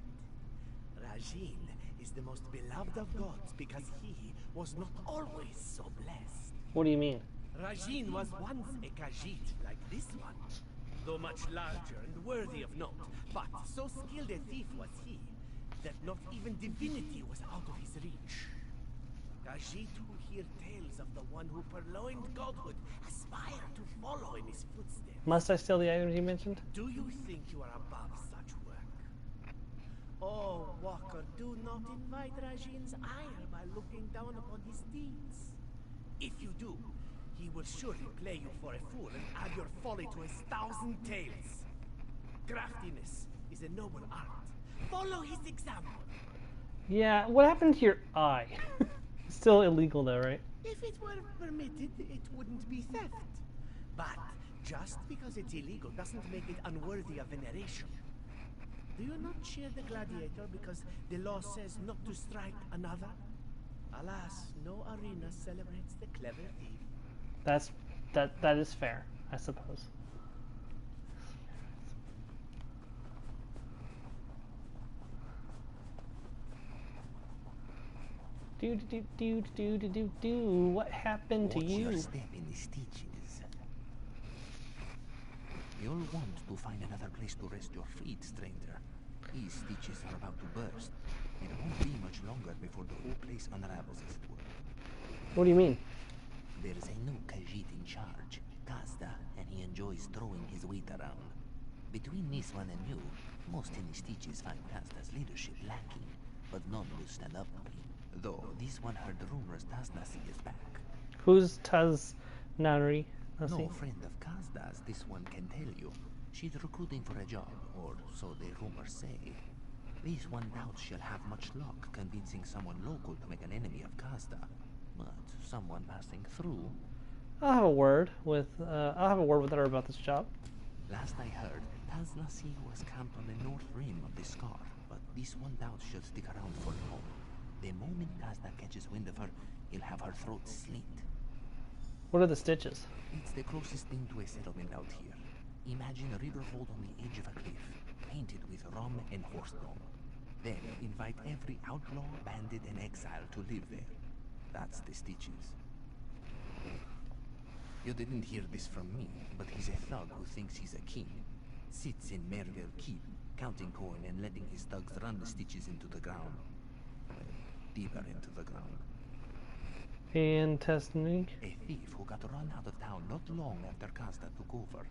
Rajin is the most beloved of gods because he was not always so blessed. What do you mean? Rajin was once a Khajiit like this one, though much larger and worthy of note. But so skilled a thief was he, that not even divinity was out of his reach. Khajiit who hear tales of the one who purloined godhood aspire to follow in his footsteps. Must I steal the items you mentioned? Do you think you are above such work? Oh, Walker, do not invite Rajin's ire by looking down upon his deeds. If you do, he will surely play you for a fool and add your folly to his 1,000 tales. Craftiness is a noble art. Follow his example. Yeah, what happened to your eye? It's still illegal though, right? If it were permitted, it wouldn't be theft. But just because it's illegal doesn't make it unworthy of veneration. Do you not cheer the gladiator because the law says not to strike another? Alas, no arena celebrates the clever thief. That is fair, I suppose. Do. What happened to you? Watch your step in the stitches. You'll want to find another place to rest your feet, stranger. These stitches are about to burst. It won't be much longer before the whole place unravels, as it were. What do you mean? There's a new Khajiit in charge, Kazda, and he enjoys throwing his weight around. Between this one and you, most in the stitches find Kazda's leadership lacking, but none will stand up to him. Though this one heard rumors Taznasi is back. Who's Taznari? No friend of Kazda's, this one can tell you. She's recruiting for a job, or so the rumors say. This one doubts she'll have much luck convincing someone local to make an enemy of Kazda. But someone passing through... I'll have a word with her about this job. Last I heard, Taznasi was camped on the north rim of the Scar, but this one doubts she'll stick around for long. The moment Kazda catches wind of her, he'll have her throat slit. What are the stitches? It's the closest thing to a settlement out here. Imagine a river hold on the edge of a cliff, painted with rum and horse dung. Then invite every outlaw, bandit, and exile to live there. That's the stitches. You didn't hear this from me, but he's a thug who thinks he's a king. Sits in Merville Keep, counting coin and letting his thugs run the stitches into the ground. Well, deeper into the ground. And testing. A thief who got run out of town not long after Kazda took over.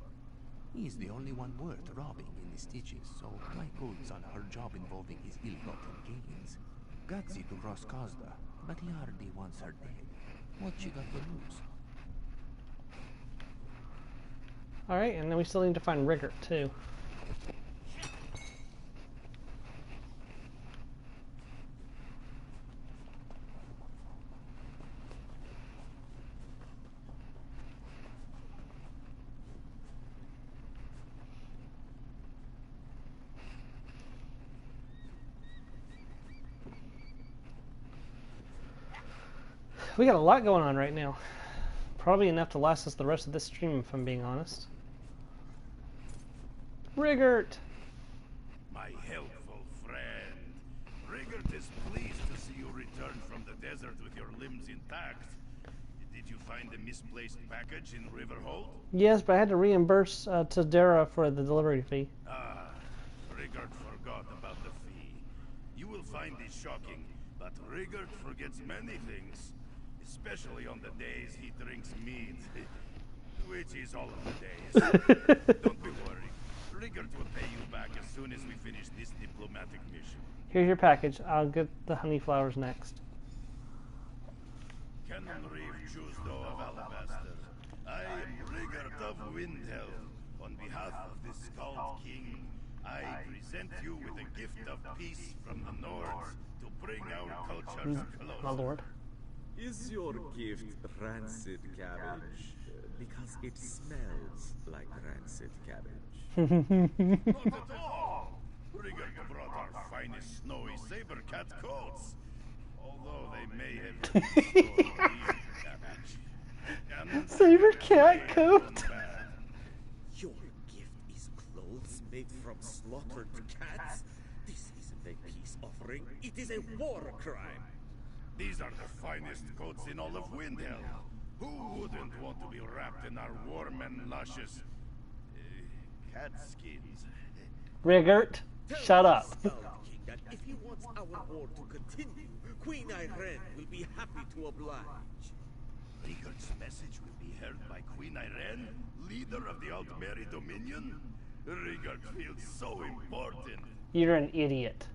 He's the only one worth robbing in the stitches, so my goat's on her job involving his ill-gotten gains. Gutsy to cross Kazda, but he hardly wants her dead. What you got to lose? Alright, and then we still need to find Riggert, too. We got a lot going on right now. Probably enough to last us the rest of this stream, if I'm being honest. Riggert! My helpful friend. Riggert is pleased to see you return from the desert with your limbs intact. Did you find the misplaced package in Riverhold? Yes, but I had to reimburse Tadera for the delivery fee. Ah, Riggert forgot about the fee. You will find this shocking, but Riggert forgets many things. Especially on the days he drinks mead. Which is all of the days. Don't be worried. Riggert will pay you back as soon as we finish this diplomatic mission. Here's your package. I'll get the honey flowers next. Canon Reeve Chusdo of Alabaster. I am Riggert of Windhell. On behalf of the Skald King, I present you with a gift of peace from the North to bring our cultures closer. My lord. Is your gift rancid cabbage? Because it smells like rancid cabbage. Not at all! Riggert brought our finest snowy saber cat coats. Although they may have cabbage. Saber cat coat? Your gift is clothes made from slaughtered cats? This isn't a peace offering, it is a war crime. These are the finest coats in all of Windhell. Who wouldn't want to be wrapped in our warm and luscious cat skins? Riggert, shut up. Skald King that if he wants our war to continue, Queen Irene will be happy to oblige. Riggert's message will be heard by Queen Irene, leader of the Altmeri Dominion? Riggert feels so important. You're an idiot.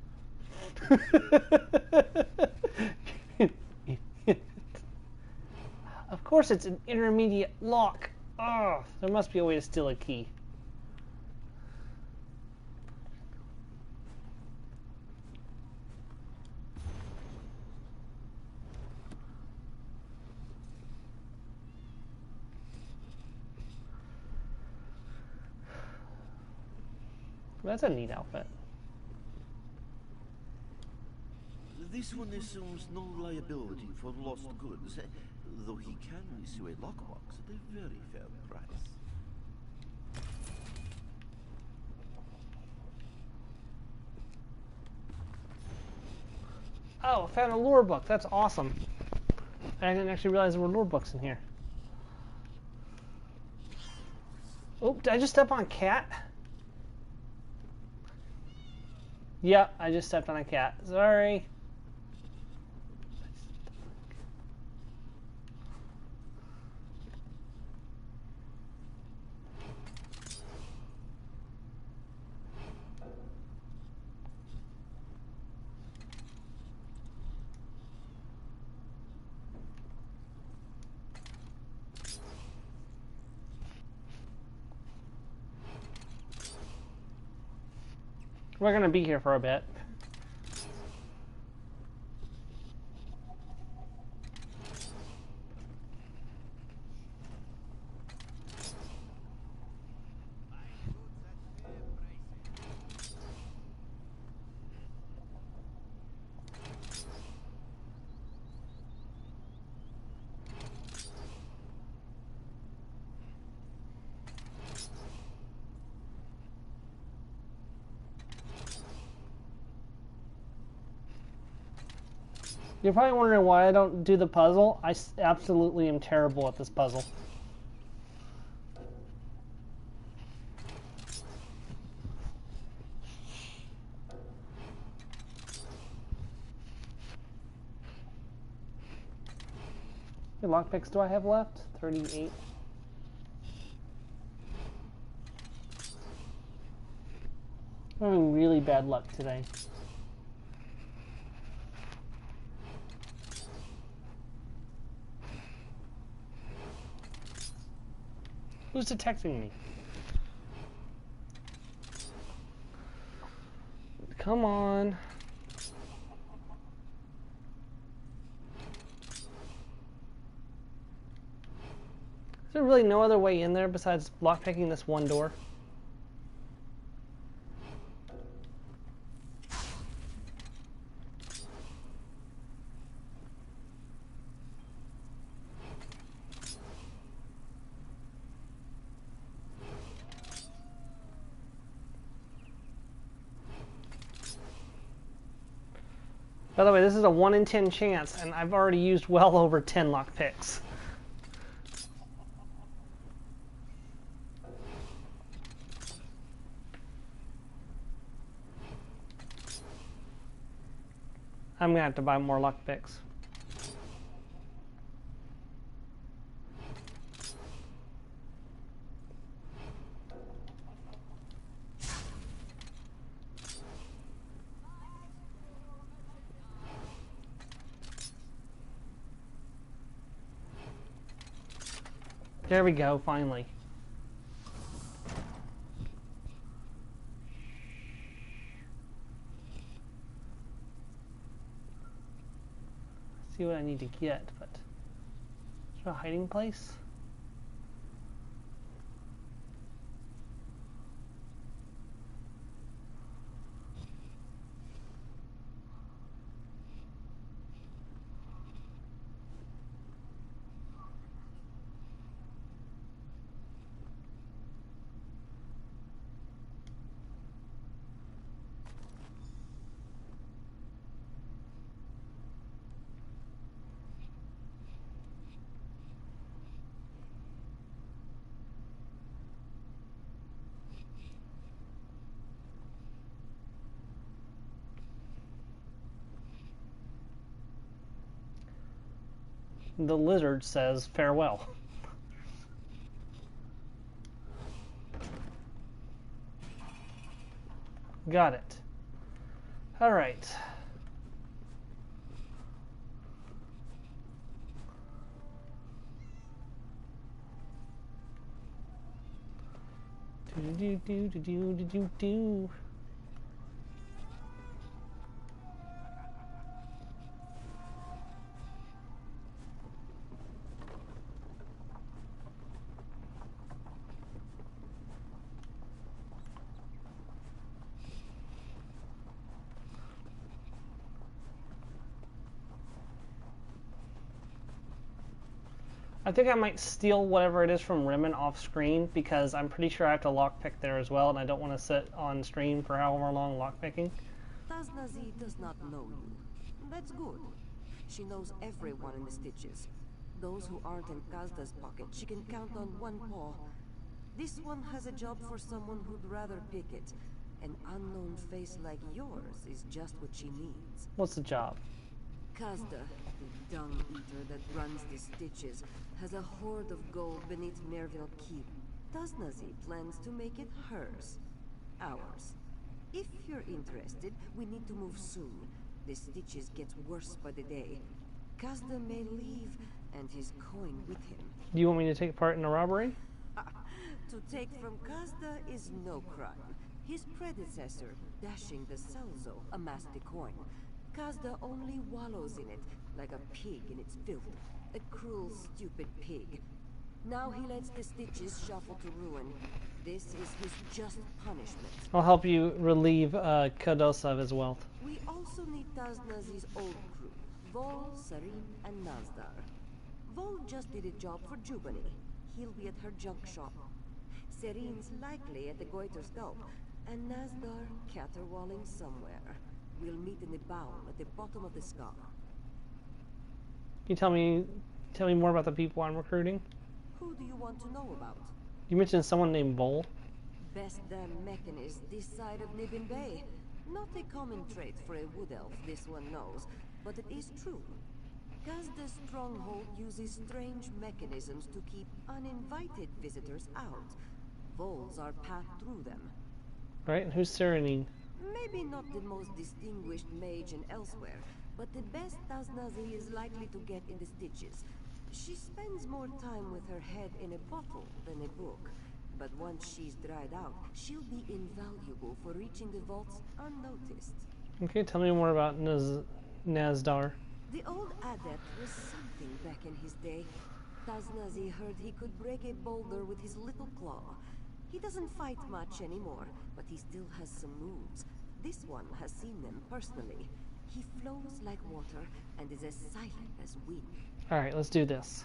Of course it's an intermediate lock. Oh, there must be a way to steal a key. That's a neat outfit. This one assumes no liability for lost goods, though he can issue a lockbox at a very fair price. Oh, I found a lore book. That's awesome. I didn't actually realize there were lore books in here. Oh, did I just step on a cat? Yep, I just stepped on a cat. Sorry. We're gonna be here for a bit. You're probably wondering why I don't do the puzzle. I absolutely am terrible at this puzzle. How many lockpicks do I have left? 38. I'm having really bad luck today. Who's detecting me? Come on. Is there really no other way in there besides lockpicking this one door? By the way, this is a 1 in 10 chance, and I've already used well over 10 lockpicks. I'm gonna have to buy more lockpicks. There we go, finally. See what I need to get, but is there a hiding place? The lizard says farewell. Got it. All right. Do do do do do do do. I think I might steal whatever it is from Rimmon off screen, because I'm pretty sure I have to lockpick there as well, and I don't want to sit on stream for however long lockpicking. Taznazi does not know you. That's good. She knows everyone in the Stitches. Those who aren't in Kazda's pocket, she can count on one paw. This one has a job for someone who'd rather pick it. An unknown face like yours is just what she needs. What's the job? Kazda, the dung eater that runs the Stitches, has a hoard of gold beneath Merville Keep. Taznazi plans to make it hers. Ours. If you're interested, we need to move soon. The Stitches gets worse by the day. Kazda may leave, and his coin with him. Do you want me to take part in a robbery? To take from Kazda is no crime. His predecessor, Dashing the Salzo, amassed the coin. Kazda only wallows in it, like a pig in its filth. A cruel, stupid pig. Now he lets the Stitches shuffle to ruin. This is his just punishment. I'll help you relieve Kadosa of his wealth. We also need Taznazi's old crew, Vol, Sarin, and Nazdar. Vol just did a job for Jubani. He'll be at her junk shop. Sarin's likely at the Goiter Scope, and Nazdar caterwauling somewhere. We'll meet in the bowl at the bottom of the scar. Can you tell me more about the people I'm recruiting? Who do you want to know about? You mentioned someone named Vol. Best damn mechanist this side of Nibbin Bay. Not a common trait for a wood elf, this one knows, but it is true. Kazda's stronghold uses strange mechanisms to keep uninvited visitors out. Vols are passed through them. Right, and who's Serenine? Maybe not the most distinguished mage in Elsewhere, but the best Taznazi is likely to get in the Stitches. She spends more time with her head in a bottle than a book. But once she's dried out, she'll be invaluable for reaching the vaults unnoticed. Okay, tell me more about Nazdar. The old adept was something back in his day. Taznazi heard he could break a boulder with his little claw. He doesn't fight much anymore, but he still has some moves. This one has seen them personally. He flows like water and is as silent as wind. Alright, let's do this.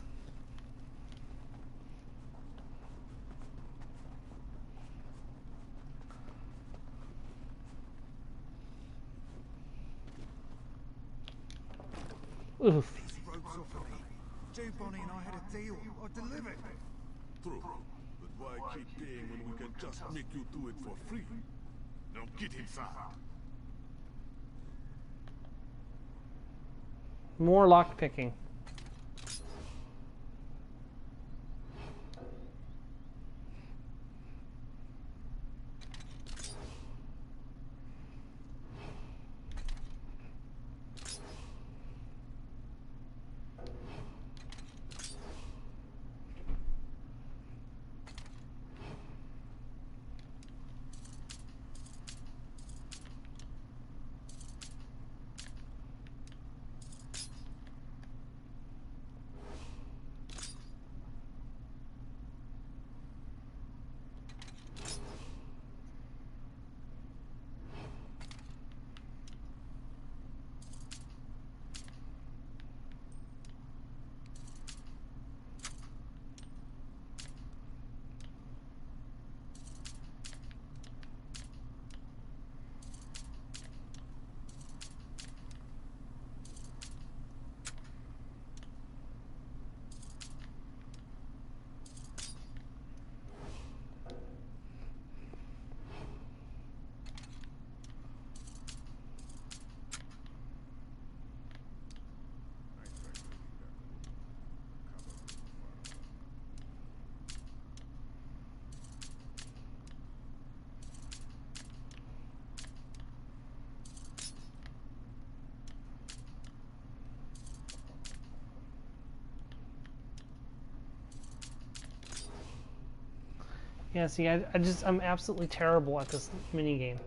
Oof. These ropes off of me. Jubani and I had a deal. I delivered. True. But why keep paying when we can just make you do it for free? Now get inside. More lockpicking. Yeah, see, I'm absolutely terrible at this minigame.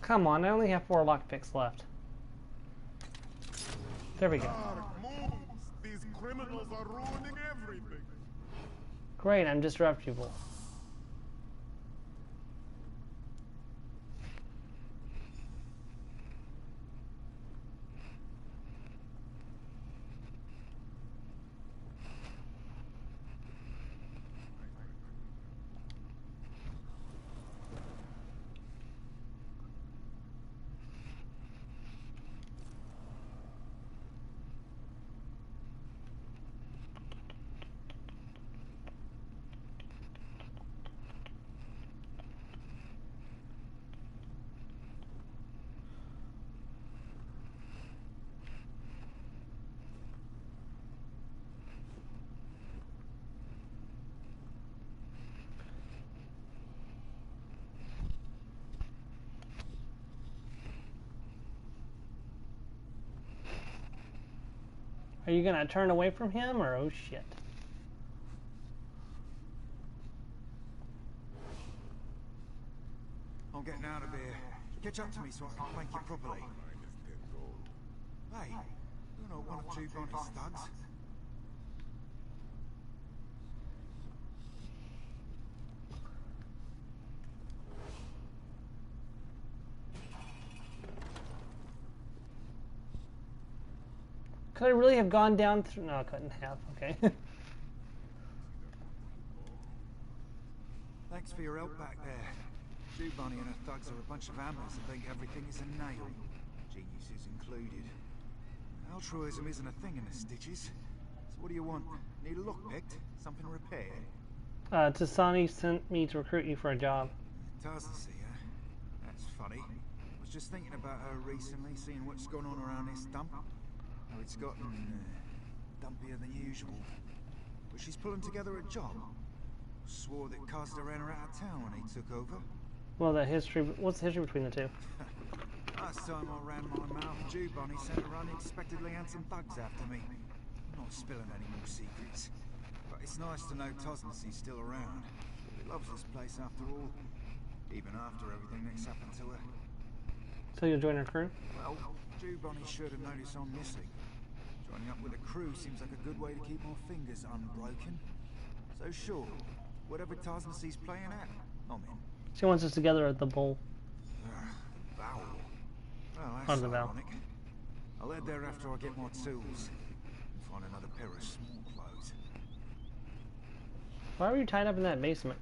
Come on, I only have 4 lockpicks left. There we go. These criminals are ruining everything. Great, I'm disreputable. Are you gonna turn away from him, or oh shit? I'm getting out of here. Catch up to me so I can flank you properly. Hey, you're not one of Jew Bonnie's thugs. Could I really have gone down through? No, I couldn't have. Okay. Thanks for your help back there. Jew Bonnie and her thugs are a bunch of hammers and think everything is a nail. Geniuses included. Altruism isn't a thing in the Stitches. So what do you want? Need a lock picked? Something repaired? Tasani sent me to recruit you for a job. Doesn't see her. That's funny. I was just thinking about her recently, seeing what's gone on around this dump. How it's gotten dumpier than usual. But she's pulling together a job. Swore that Costa ran her out of town when he took over. Well, the history. What's the history between the two? Last time I ran my mouth, Jew Bonnie sent her unexpectedly handsome thugs after me. I'm not spilling any more secrets. But it's nice to know Tosnacy's still around. She loves this place after all. Even after everything that's happened to her. So you'll join her crew? Well, Jew Bonnie should have noticed I'm missing. Joining up with a crew seems like a good way to keep my fingers unbroken. So sure, whatever Tosnacy's playing at, I'm in. She wants us together at the bowl. Vowel. Well, On that's the Vowel. ironic. I'll head there after I get my tools. And find another pair of small clothes. Why were you tied up in that basement?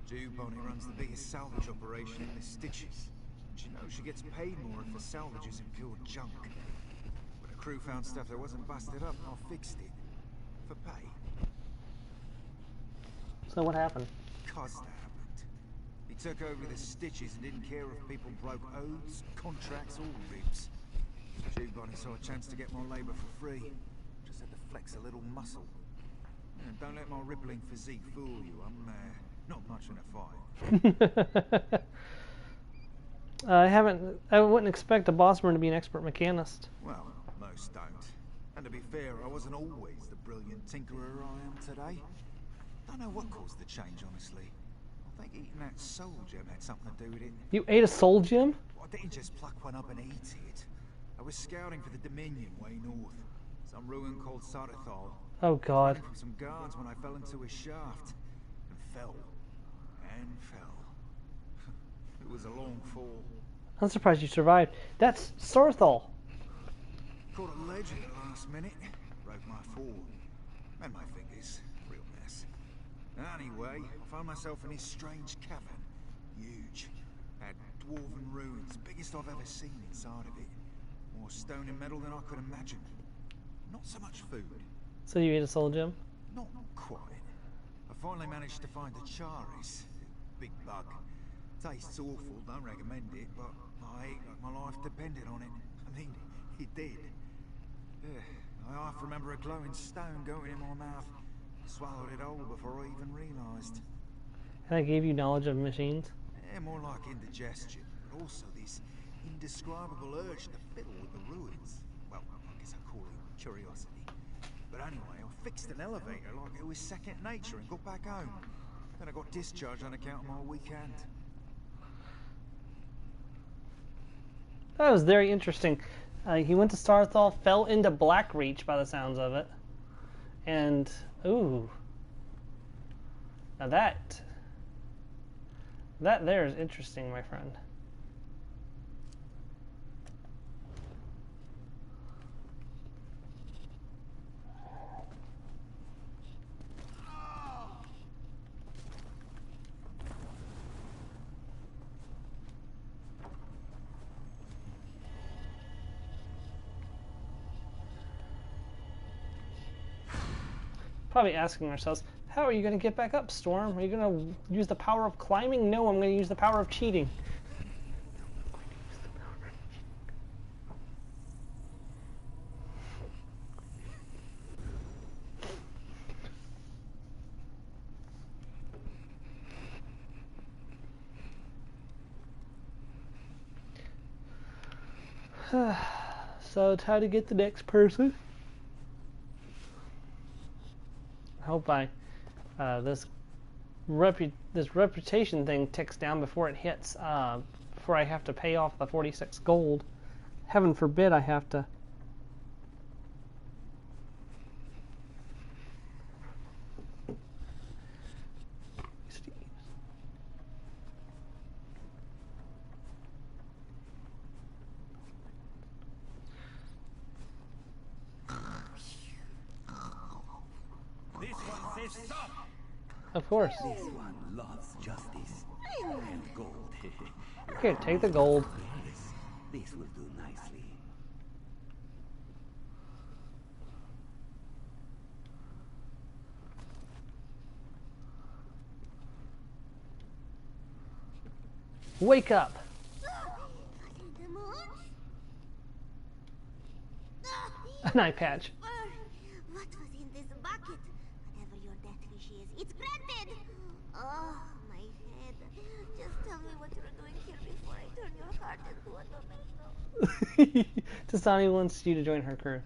Jew Bonnie runs the biggest salvage operation in the Stitches. She knows she gets paid more if the salvage isn't pure junk. But the crew found stuff that wasn't busted up, and I fixed it. For pay. So what happened? Costa happened. He took over the Stitches and didn't care if people broke oaths, contracts, or ribs. Jew Bonnie saw a chance to get my labor for free. Just had to flex a little muscle. And don't let my rippling physique fool you. I'm not much in a fight. I wouldn't expect a bossman to be an expert mechanist. Well, most don't. And to be fair, I wasn't always the brilliant tinkerer I am today. Don't know what caused the change, honestly. I think eating that soul gem had something to do with it. You ate a soul gem? I didn't just pluck one up and eat it. I was scouting for the Dominion way north. Some ruin called Sarithal. Oh god. From some guards when I fell into a shaft. And fell. And fell. It was a long fall. I'm surprised you survived. That's Sarthal. Caught a ledge at the last minute. Broke my fall. And my fingers. Real mess. Anyway, I found myself in this strange cavern. Huge. Had dwarven ruins. Biggest I've ever seen inside of it. More stone and metal than I could imagine. Not so much food. So you ate a soul gem? Not quite. I finally managed to find a charis. Big bug. Tastes awful, don't recommend it, but I ate like my life depended on it. I mean, it did. Yeah, I half remember a glowing stone going in my mouth. Swallowed it whole before I even realised. And I gave you knowledge of machines? Yeah, more like indigestion, but also this indescribable urge to fiddle with the ruins. Well, I guess I call it curiosity. But anyway, I fixed an elevator like it was second nature and got back home. Then I got discharged on account of my weekend. That was very interesting. He went to Starthal, fell into Blackreach by the sounds of it. And, ooh. Now that there is interesting, my friend. Probably asking ourselves, how are you going to get back up, Storm? Are you going to use the power of climbing? No, I'm going to use the power of cheating. So it's how to get the next person. I hope this reputation thing ticks down before it hits, before I have to pay off the 46 gold. Heaven forbid I have to. This one says stop. Of course. This one loves justice and gold. Here, take the gold. Yes, this will do nicely. Wake up. An eye patch. What was in this bucket? Whatever your death wish is, it's granted! Oh, my head. Just tell me what you're doing here before I turn your heart into a tomato. Tasani wants you to join her crew.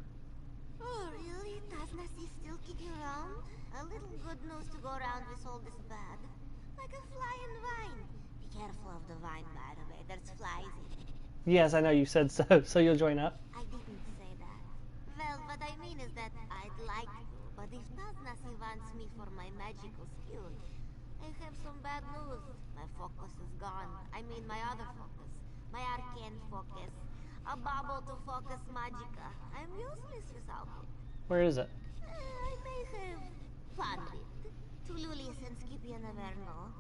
Oh, really? Tasnas is still kicking around? A little good news to go around with all this bad. Like a fly in vine. Be careful of the vine, by the way. There's flies in it. Yes, I know you said so. So you'll join up? I didn't say that. Well, what I mean is that I'd like to, but if Tasnasi wants me for my magical skill, I have some bad news. My focus is gone. I mean my other focus. My arcane focus. A bubble to focus magicka. I'm useless without it. Where is it? I may have found it. To Lulius and Skippy and Averno.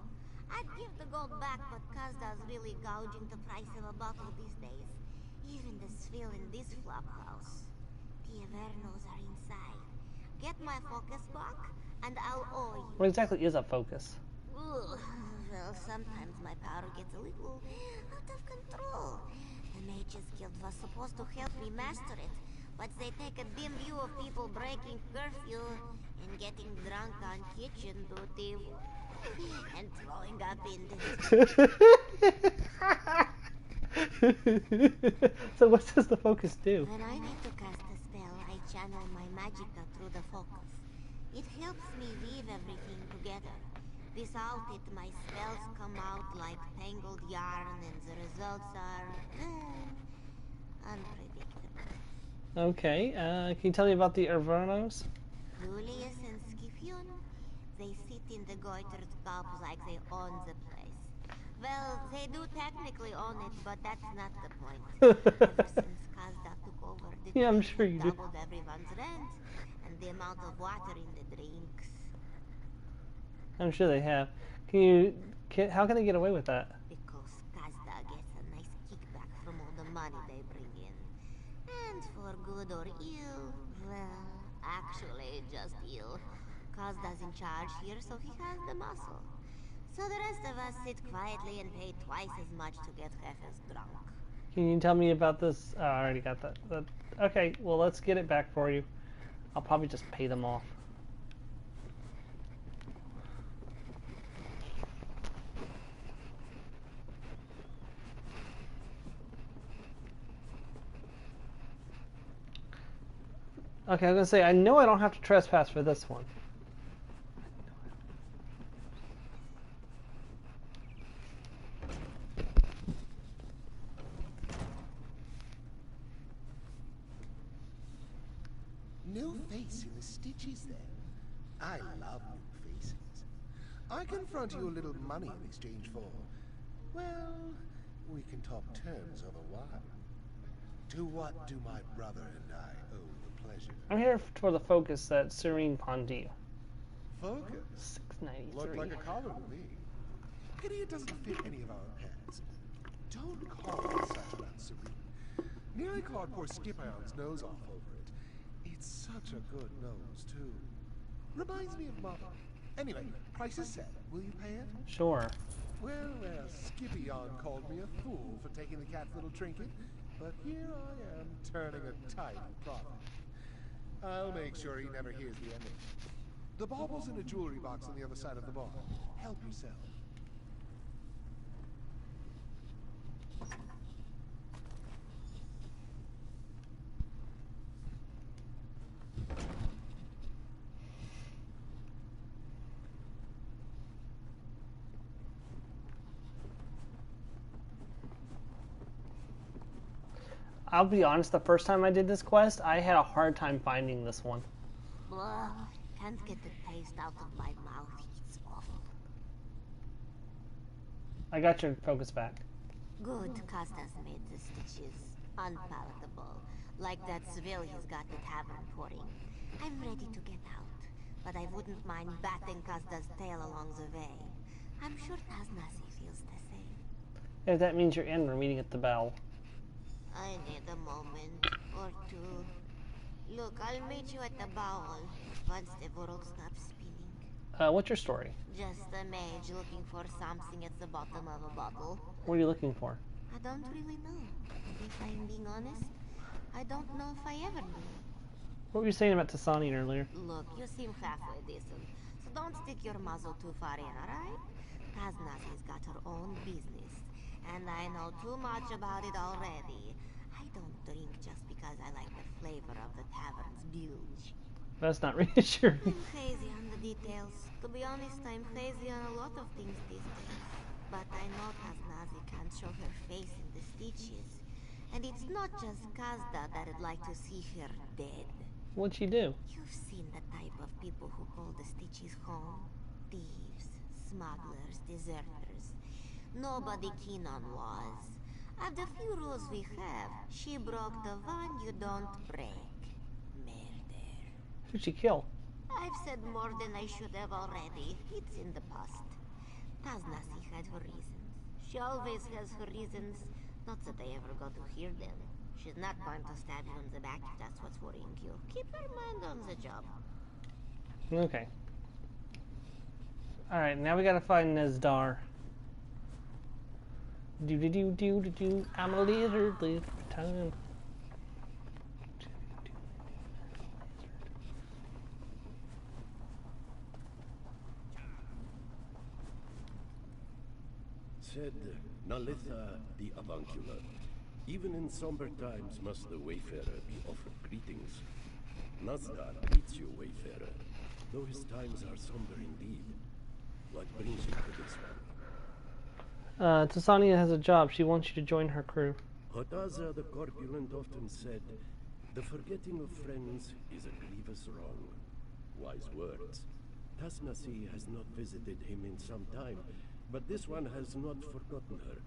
I'd give the gold back, but Kazda's really gouging the price of a bottle these days. Even the swill in this flop house. The Avernos are inside. Get my focus back, and I'll owe you. What exactly is a focus? Ugh. Well, sometimes my power gets a little out of control. The Mages Guild was supposed to help me master it, but they take a dim view of people breaking curfew and getting drunk on kitchen duty and throwing up in the... So what does the focus do? When I need to cast a spell, I channel my magicka through the focus. It helps me weave everything together. Without it, my spells come out like tangled yarn, and the results are unpredictable. Okay, can you tell me about the Avernos? Julius and Skifion, they sit in the goitered cups like they own the place. Well, they do technically own it, but that's not the point. Ever since Kazda took over, the Yeah, I'm sure you do. doubled everyone's rent and the amount of water in the drinks. I'm sure they have. How can they get away with that? Because Kazda gets a nice kickback from all the money they bring in. And for good or ill, well, actually just ill. Kazda's in charge here, so he has the muscle. So the rest of us sit quietly and pay twice as much to get Hefes drunk. Can you tell me about this? Oh, I already got that. Okay, well, let's get it back for you. I'll probably just pay them off. Okay, I was gonna say, I know I don't have to trespass for this one. New face in the stitches then. I love new faces. I can front you a little money in exchange for, well, we can talk terms over wine. To what do my brother and I owe the pleasure? I'm here for the focus that Serene Pondy. Focus? 693. Looked like a collar to me. Pity it doesn't fit any of our pants. Don't call it such an Serene. Nearly clawed poor Skip-Ion's nose off over it. It's such a good nose, too. Reminds me of Mama. Anyway, price is set. Will you pay it? Sure. Well, Skippy-On called me a fool for taking the cat's little trinket, but here I am, turning a tidy profit. I'll make sure he never hears the end of it. The bauble's in a jewelry box on the other side of the bar. Help yourself. I'll be honest, the first time I did this quest, I had a hard time finding this one. Blah, can't get the taste out of my mouth. It's awful. I got your focus back. Good, Costa's made the stitches unpalatable. Like that swill he's got the tavern pouring. I'm ready to get out, but I wouldn't mind batting Costa's tail along the way. I'm sure Taznasi feels the same. If that means you're in, we're meeting at the bell. I need a moment or two. Look, I'll meet you at the bowl once the world stops spinning. What's your story? Just a mage looking for something at the bottom of a bottle. What are you looking for? I don't really know. If I'm being honest, I don't know if I ever knew. What were you saying about Tasani earlier? Look, you seem halfway decent, so don't stick your muzzle too far in, alright? Taznasi's got her own business, and I know too much about it already. I don't drink just because I like the flavor of the tavern's bilge. That's not reassuring. I'm hazy on the details. To be honest, I'm hazy on a lot of things these days. But I know Taznasi can't show her face in the stitches. And it's not just Kazda that'd like to see her dead. What'd she do? You've seen the type of people who call the stitches home. Thieves, smugglers, deserters. Nobody keen on was. Of the few rules we have, she broke the one you don't break. Murder. Who'd she kill? I've said more than I should have already. It's in the past. Taznasi had her reasons. She always has her reasons. Not that I ever got to hear them. She's not going to stab you in the back if that's what's worrying you. Keep your mind on the job. Okay. Alright, now we gotta find Nezdar. Do. I'm a lizard, live time. Said Nalitha the avuncular. Even in somber times must the wayfarer be offered greetings. Nazdar greets you, wayfarer, though his times are somber indeed. What brings you to this one? Tasania has a job. She wants you to join her crew. Hotaza the corpulent often said, the forgetting of friends is a grievous wrong. Wise words. Tasnasi has not visited him in some time, but this one has not forgotten her.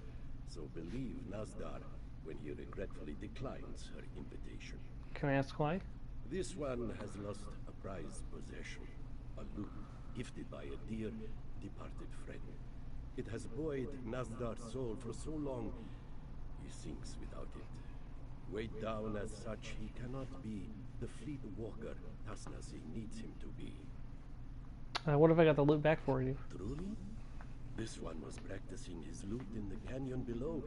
So believe Nazdar when he regretfully declines her invitation. Can I ask why? This one has lost a prized possession, a loot gifted by a dear, departed friend. It has buoyed Nazdar's soul for so long, he sinks without it. Weighed down as such, he cannot be the fleet walker Tasnasi needs him to be. What if I got the loot back for you? Truly? This one was practicing his loot in the canyon below,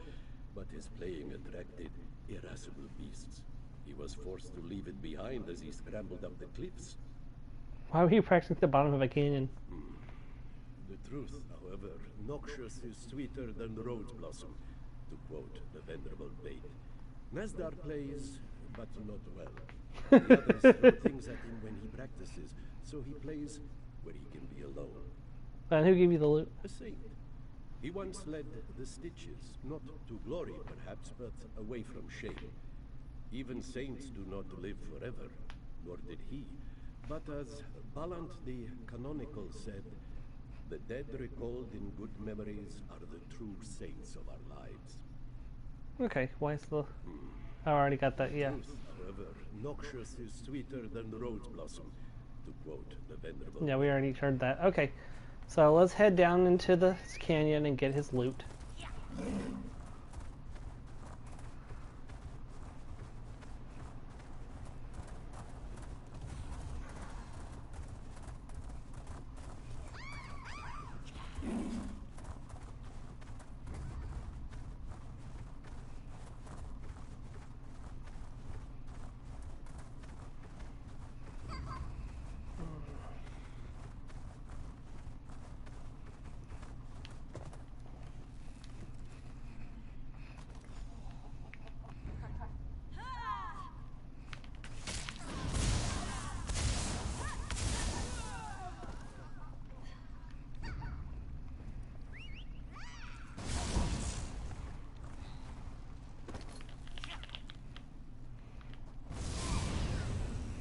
but his playing attracted irascible beasts. He was forced to leave it behind as he scrambled up the cliffs. Why were you practicing at the bottom of a canyon? The truth, however, noxious is sweeter than rose blossom, to quote the venerable Bait. Nazdar plays, but not well. The others throw things at him when he practices, so he plays where he can be alone. And who gave you the loot? A saint. He once led the Stitches, not to glory perhaps, but away from shame. Even saints do not live forever, nor did he. But as Ballant the Canonical said, the dead recalled in good memories are the true saints of our lives. Okay, why is the... I already got that, yeah. Truth, however, noxious is sweeter than rose blossom, to quote the venerable. Yeah, we already heard that. Okay, so let's head down into the canyon and get his loot.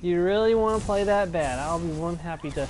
You really want to play that bad? I'll be more than happy to.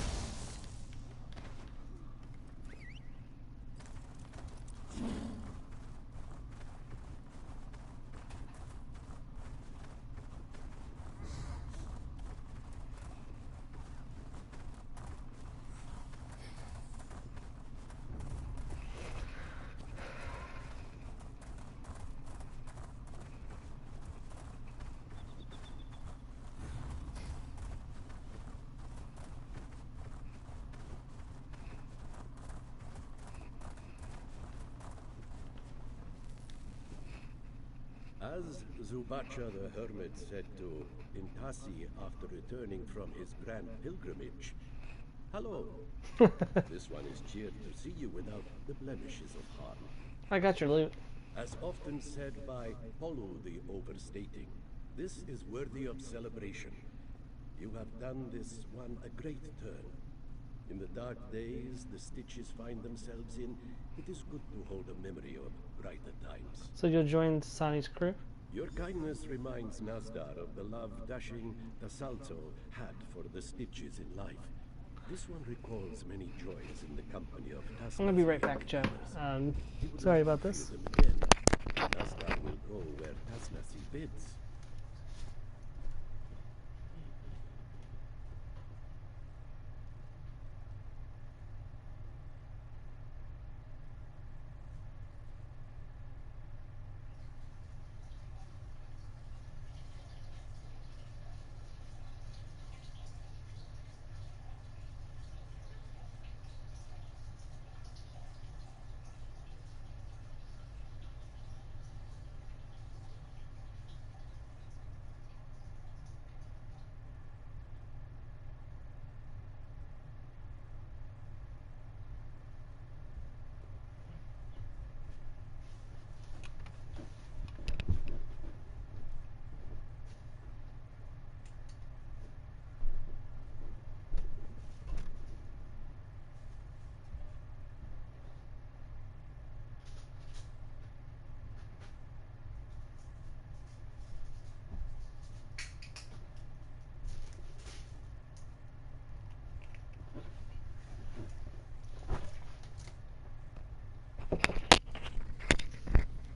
As Zubacha the Hermit said to Intasi after returning from his grand pilgrimage, "Hello. This one is cheered to see you without the blemishes of harm." I got your loot. As often said by Polu the Overstating, this is worthy of celebration. You have done this one a great turn. In the dark days the Stitches find themselves in, it is good to hold a memory of brighter times. So you'll join Sani's crew? Your kindness reminds Nazdar of the love dashing Tasalto had for the Stitches in life. This one recalls many joys in the company of Tasnasi. I'm gonna be right back, Joe. Sorry about this. Nazdar will go where Tasnasi bids.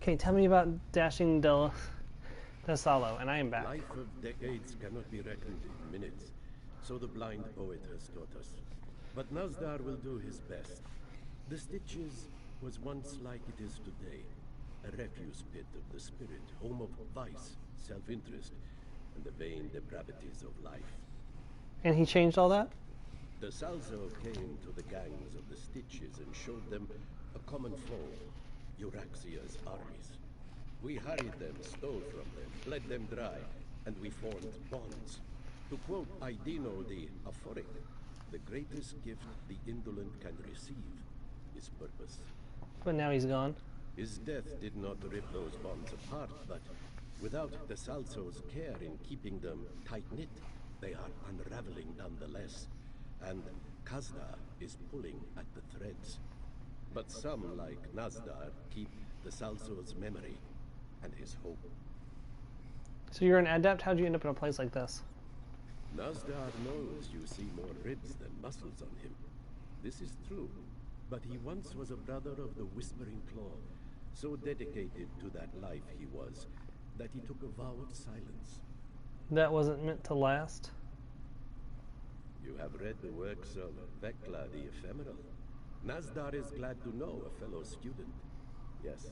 Okay, tell me about Dashing Del Salo, and I am back. Life of decades cannot be reckoned in minutes, so the blind poet has taught us. But Nazdar will do his best. The Stitches was once like it is today, a refuse pit of the spirit, home of vice, self-interest, and the vain depravities of life. And he changed all that? The Salzo came to the gangs of the Stitches and showed them a common foe, Euraxia's armies. We harried them, stole from them, bled them dry, and we formed bonds. To quote Aidino the Aphoric, the greatest gift the indolent can receive is purpose. But now he's gone. His death did not rip those bonds apart, but without the Salzo's care in keeping them tight-knit, they are unraveling nonetheless. And Kazda is pulling at the threads. But some, like Nazdar, keep the Salzo's memory and his hope. So you're an adept? How'd you end up in a place like this? Nazdar knows you see more ribs than muscles on him. This is true, but he once was a brother of the Whispering Claw, so dedicated to that life he was, that he took a vow of silence. That wasn't meant to last? You have read the works of Vekla the Ephemeral. Nazdar is glad to know a fellow student. Yes,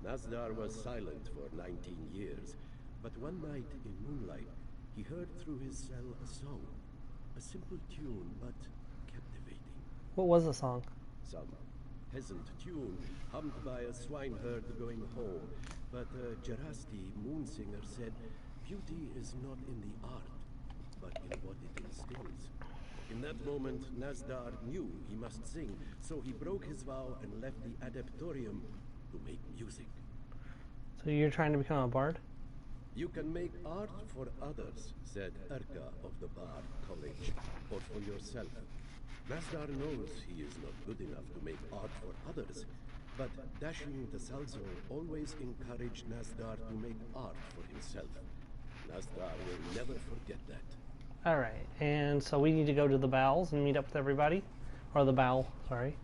Nazdar was silent for 19 years, but one night in moonlight, he heard through his cell a song. A simple tune, but captivating. What was the song? Some peasant tune hummed by a swineherd going home, but a Jarasti moonsinger said, "Beauty is not in the art, but in what it instills." In that moment, Nazdar knew he must sing, so he broke his vow and left the Adeptorium to make music. So you're trying to become a bard? You can make art for others, said Erka of the Bard College, or for yourself. Nazdar knows he is not good enough to make art for others, but Dashing the Salzo always encouraged Nazdar to make art for himself. Nazdar will never forget that. Alright, and so we need to go to the bowels and meet up with everybody. Or the bowel, sorry.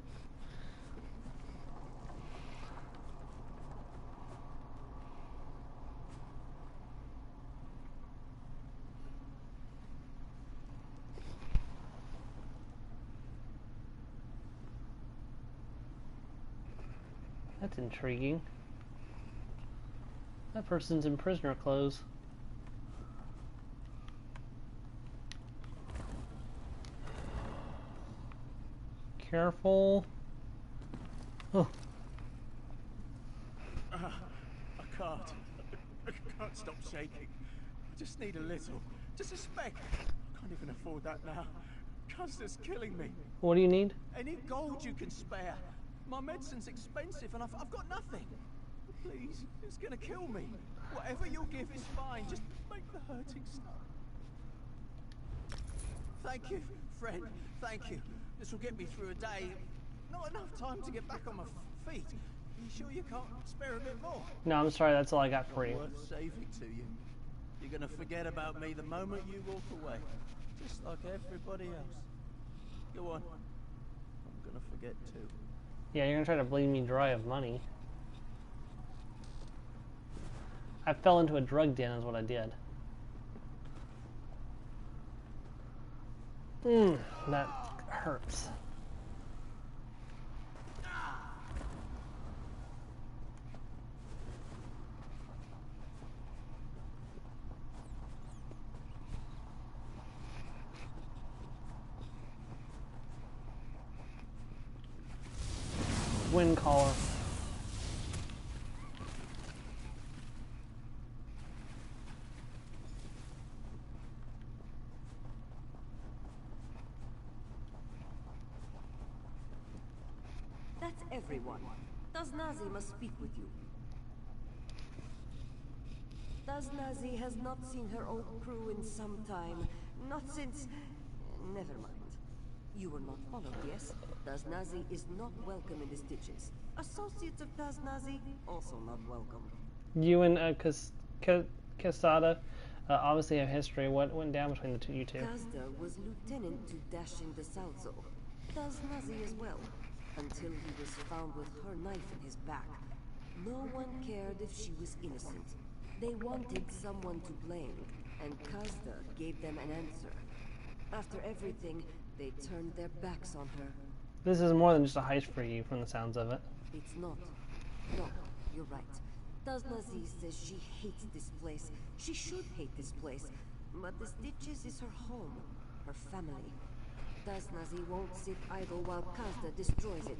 That's intriguing. That person's in prisoner clothes. Careful. Oh. I can't stop shaking. I just need a little. Just a speck. I can't even afford that now. Cancer's killing me. What do you need? Any gold you can spare. My medicine's expensive and I've got nothing. Please, it's gonna kill me. Whatever you'll give is fine. Just make the hurting stop. Thank you, friend. Thank you. This will get me through a day. Not enough time to get back on my feet. Are you sure you can't spare a bit more? No, I'm sorry. That's all I got for you. Worth saving to you. You're gonna forget about me the moment you walk away. Just like everybody else. Go on. I'm gonna forget too. Yeah, you're gonna try to bleed me dry of money. I fell into a drug den is what I did. That hurts. Wind collar. That's everyone. Daznazi must speak with you. Daznazi has not seen her old crew in some time. Not since... Never mind. You were not followed, yes? Daznazi is not welcome in the stitches. Associates of Daznazi also not welcome. You and Casada obviously have history. What went down between the you two? Kazda was lieutenant to Dashing the Salzo. Daznazi as well. Until he was found with her knife in his back. No one cared if she was innocent. They wanted someone to blame, and Kazda gave them an answer. After everything, they turned their backs on her. This is more than just a heist for you, from the sounds of it. It's not. No, you're right. Daznazi says she hates this place. She should hate this place. But the Stitches is her home, her family. Daznazi won't sit idle while Kazda destroys it.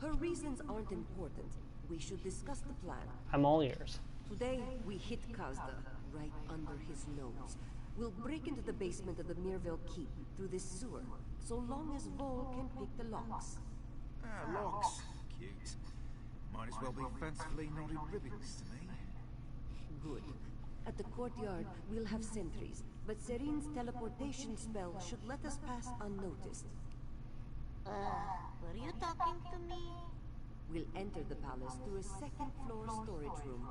Her reasons aren't important. We should discuss the plan. I'm all ears. Today, we hit Kazda right under his nose. We'll break into the basement of the Mirville Keep through this sewer, so long as Vol can pick the locks. Locks. Cute. Might as well be fancifully knotted ribbons to me. Good. At the courtyard, we'll have sentries, but Serin's teleportation spell should let us pass unnoticed. Were you talking to me? We'll enter the palace through a second-floor storage room.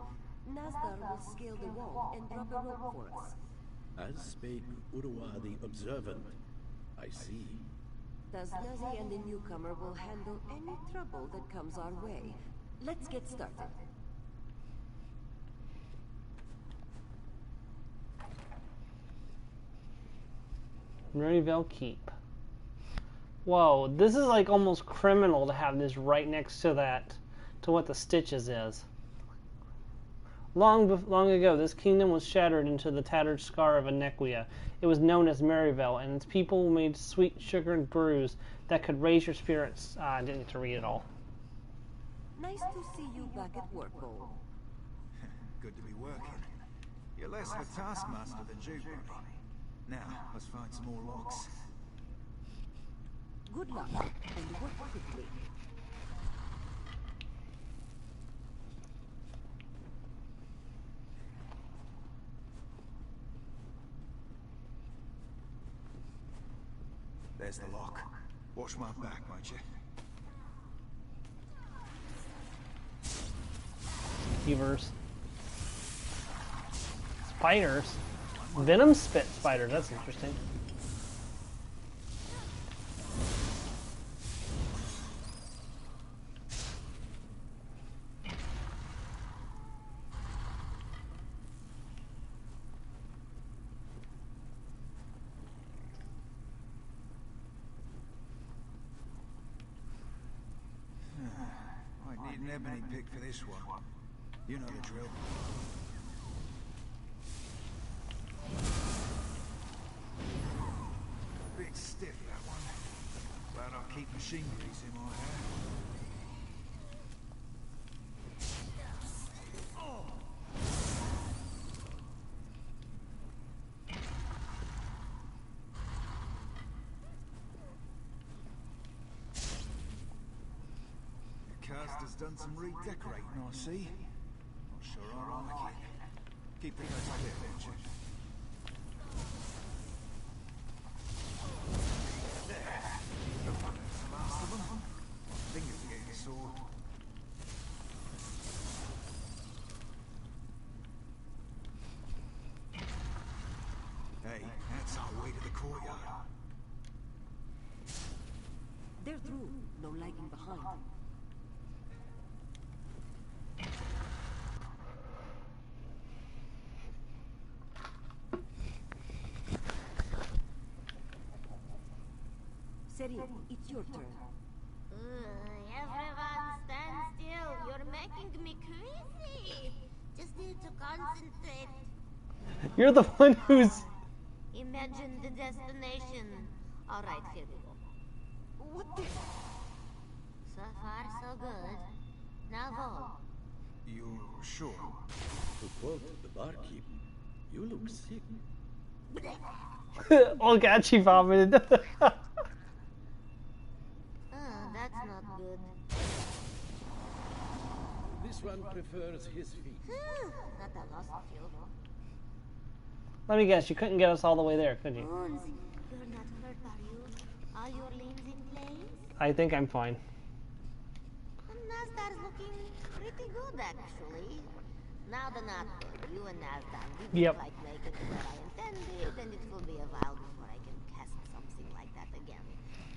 Nazdar will scale the wall and drop a rope for us. As spake Urwa the Observant. I see. Daznazi and the newcomer will handle any trouble that comes our way. Let's get started. Maryville Keep. Whoa, this is like almost criminal to have this right next to that, to what the Stitches is. Long ago, this kingdom was shattered into the tattered scar of Anequia. It was known as Maryville, and its people made sweet sugared brews that could raise your spirits. I didn't get to read it all. Nice to see you back at work, Cole. Good to be working. You're less of a taskmaster than Jude. Now, let's find some more locks. Good luck, and work quickly. There's the lock. Watch my back, won't you? Beavers. Spiders. Venom spit spiders, that's interesting. I need an ebony pick for this one. You know the drill. Bit stiff, that one. Glad I keep machine grease in my hair. Has done some redecorating, I see. Not sure I like it. Keep the coast clear, won't you? There. Looks like that's the last of them. Fingers are getting sore. Hey, that's our way to the courtyard. They're through. No lagging behind. Serin, it's your turn. Everyone stand still. You're making me crazy. Just need to concentrate. You're the one who's... Imagine the destination. Alright, here we go. What the... So far, so good. Now go. You're sure? To quote the barkeep, you look sick. Oh god, she vomited. That's not good. This one prefers his feet. Not a lost few. Let me guess, you couldn't get us all the way there, could you? Bones, you're not hurt, are you? Are your limbs in place? I think I'm fine. Nazdar's looking pretty good, actually. Now the knot good. You and Nazdar didn't quite make it to where I intended, and it will be a while before I can cast something like that again.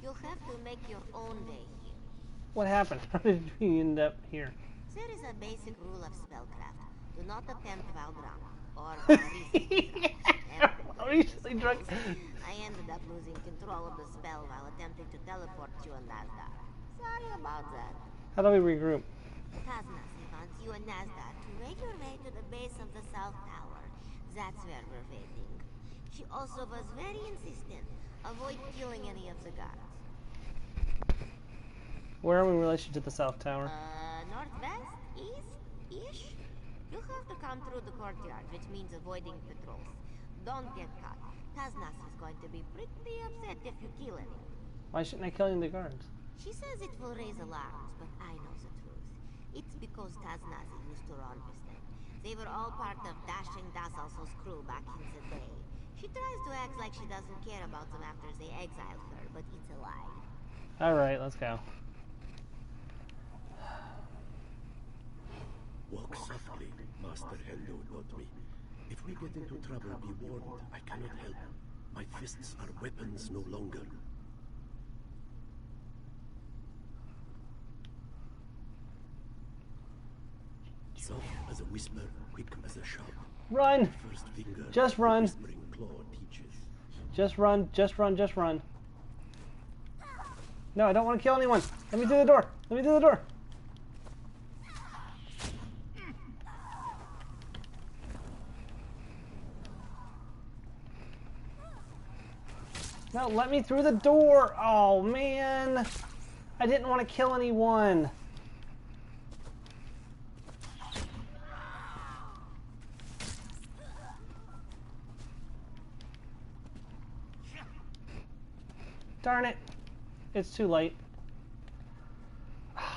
You'll have to make your own way here. What happened? How did we end up here? There is a basic rule of spellcraft. Do not attempt while drunk. Or recently drunk. I ended up losing control of the spell while attempting to teleport you and Nazdar. Sorry about that. How do we regroup? Taznasi wants you and Nazdar to make your way to the base of the South Tower. That's where we're waiting. She also was very insistent. Avoid killing any of the guards. Where are we in relation to the South Tower? Northwest? East-ish? You'll have to come through the courtyard, which means avoiding patrols. Don't get caught. Taznas is going to be pretty upset if you kill anyone. Why shouldn't I kill any of the guards? She says it will raise alarms, but I know the truth. It's because Taznazi used to run with them. They were all part of Dashing Dasalso's crew back in the day. She tries to act like she doesn't care about them after they exiled her, but it's a lie. Alright, let's go. Walk softly, Master Hendo taught me. If we get into trouble, be warned. I cannot help. My fists are weapons no longer. Soft as a whisper, quick as a shout. Run! First finger, just run. Whispering claw teaches. Just run, just run, just run. No, I don't want to kill anyone. Let me through the door. Let me through the door. No, let me through the door. Oh, man. I didn't want to kill anyone. Darn it. It's too late.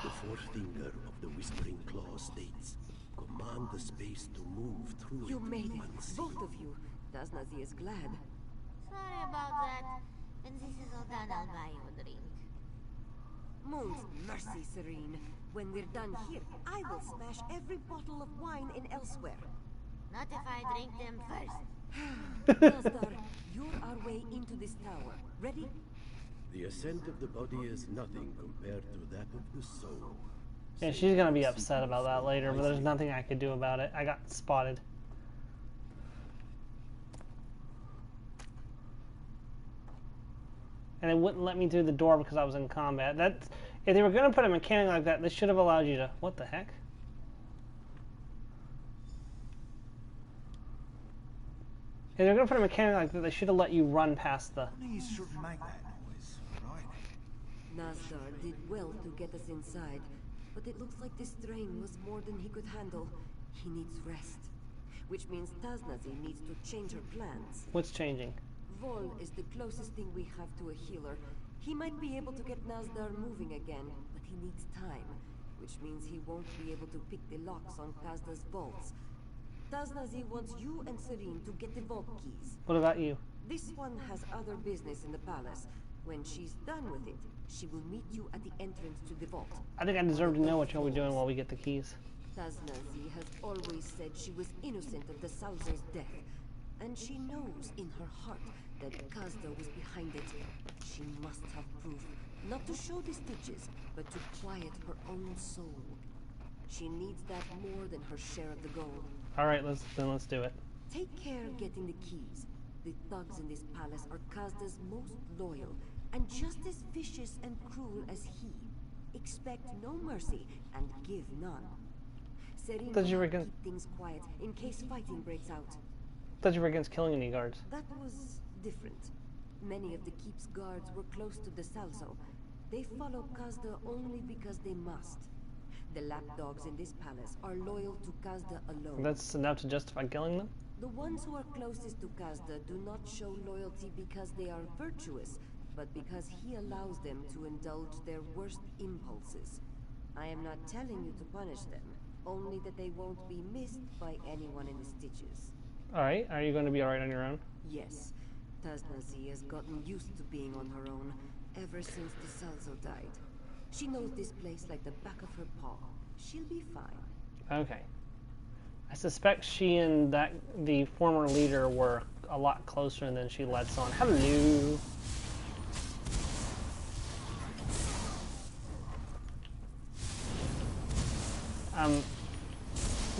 The fourth finger of the whispering claw states, command the space to move through You it made it, unseen. both of you. Taznazi is glad. Sorry about that. When this is all done, I'll buy you a drink. Moon's mercy, Serene. When we're done here, I will smash every bottle of wine in Elsewhere. Not if I drink them first. Nazar, you're our way into this tower. Ready? The ascent of the body is nothing compared to that of the soul. Yeah, she's gonna be upset about that later, but there's nothing I could do about it. I got spotted. And it wouldn't let me through the door because I was in combat. That's, if they were gonna put a mechanic like that, they should have allowed you to... What the heck? If they're gonna put a mechanic like that, they should have let you run past the... You shouldn't make that noise, right? Nazar did well to get us inside, but it looks like this strain was more than he could handle. He needs rest. Which means Taznazi needs to change her plans. What's changing? Vol is the closest thing we have to a healer. He might be able to get Nazdar moving again, but he needs time. Which means he won't be able to pick the locks on Kazda's vaults. Taznazi wants you and Serene to get the vault keys. What about you? This one has other business in the palace. When she's done with it, she will meet you at the entrance to the vault. I think I deserve to know what you'll be doing while we get the keys. Taznazi has always said she was innocent of the Salzar's death. And she knows in her heart that Kazda was behind it. She must have proof, not to show the stitches, but to quiet her own soul. She needs that more than her share of the gold. Alright, let's do it. Take care getting the keys. The thugs in this palace are Kazda's most loyal, and just as vicious and cruel as he. Expect no mercy, and give none. Serene will keep things quiet in case fighting breaks out. I thought you were against killing any guards. That was different. Many of the keep's guards were close to the Salzo. They follow Kazda only because they must. The lapdogs in this palace are loyal to Kazda alone. That's enough to justify killing them? The ones who are closest to Kazda do not show loyalty because they are virtuous, but because he allows them to indulge their worst impulses. I am not telling you to punish them, only that they won't be missed by anyone in the stitches. Alright, are you going to be alright on your own? Yes. Taznazi has gotten used to being on her own ever since the Salzo died. She knows this place like the back of her paw. She'll be fine. Okay. I suspect she and the former leader were a lot closer than she lets on. Hello!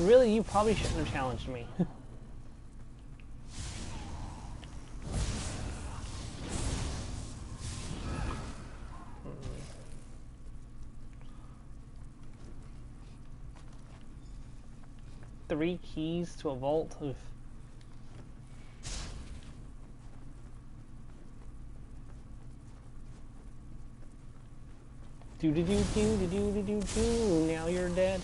Really, you probably shouldn't have challenged me. 3 keys to a vault. Oof. Do. Now you're dead.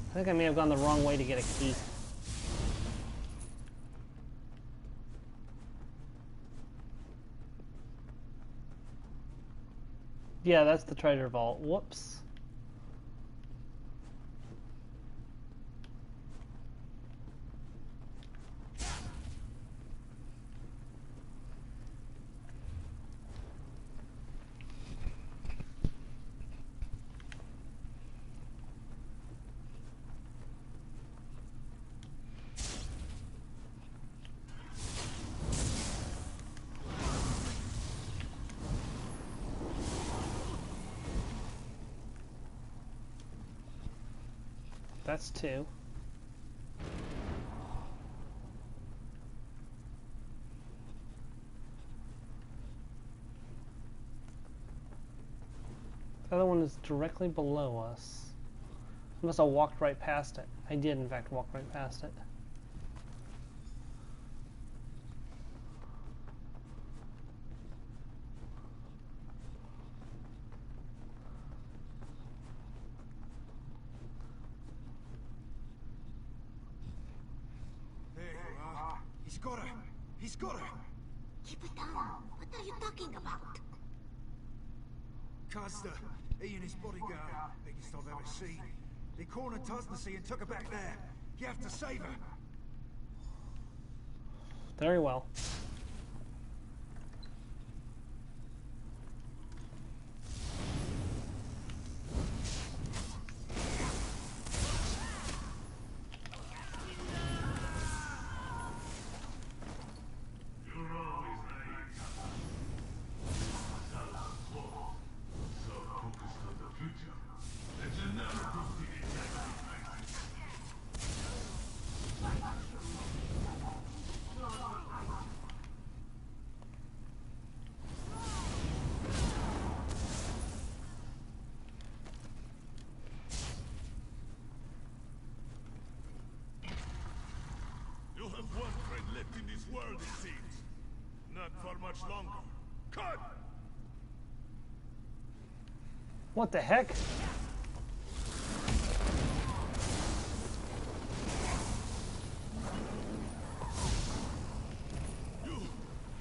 I think I may have gone the wrong way to get a key. Yeah, that's the treasure vault. Whoops. That's 2. The other one is directly below us. Unless I walked right past it. I did, in fact, walk right past it. He's got her! Keep it down. What are you talking about? Custer, he and his bodyguard, biggest I've ever seen. They cornered Tasnasi and took her back there. You have to save her. Very well. You have one friend left in this world, it seems. Not for much longer. Cut! What the heck?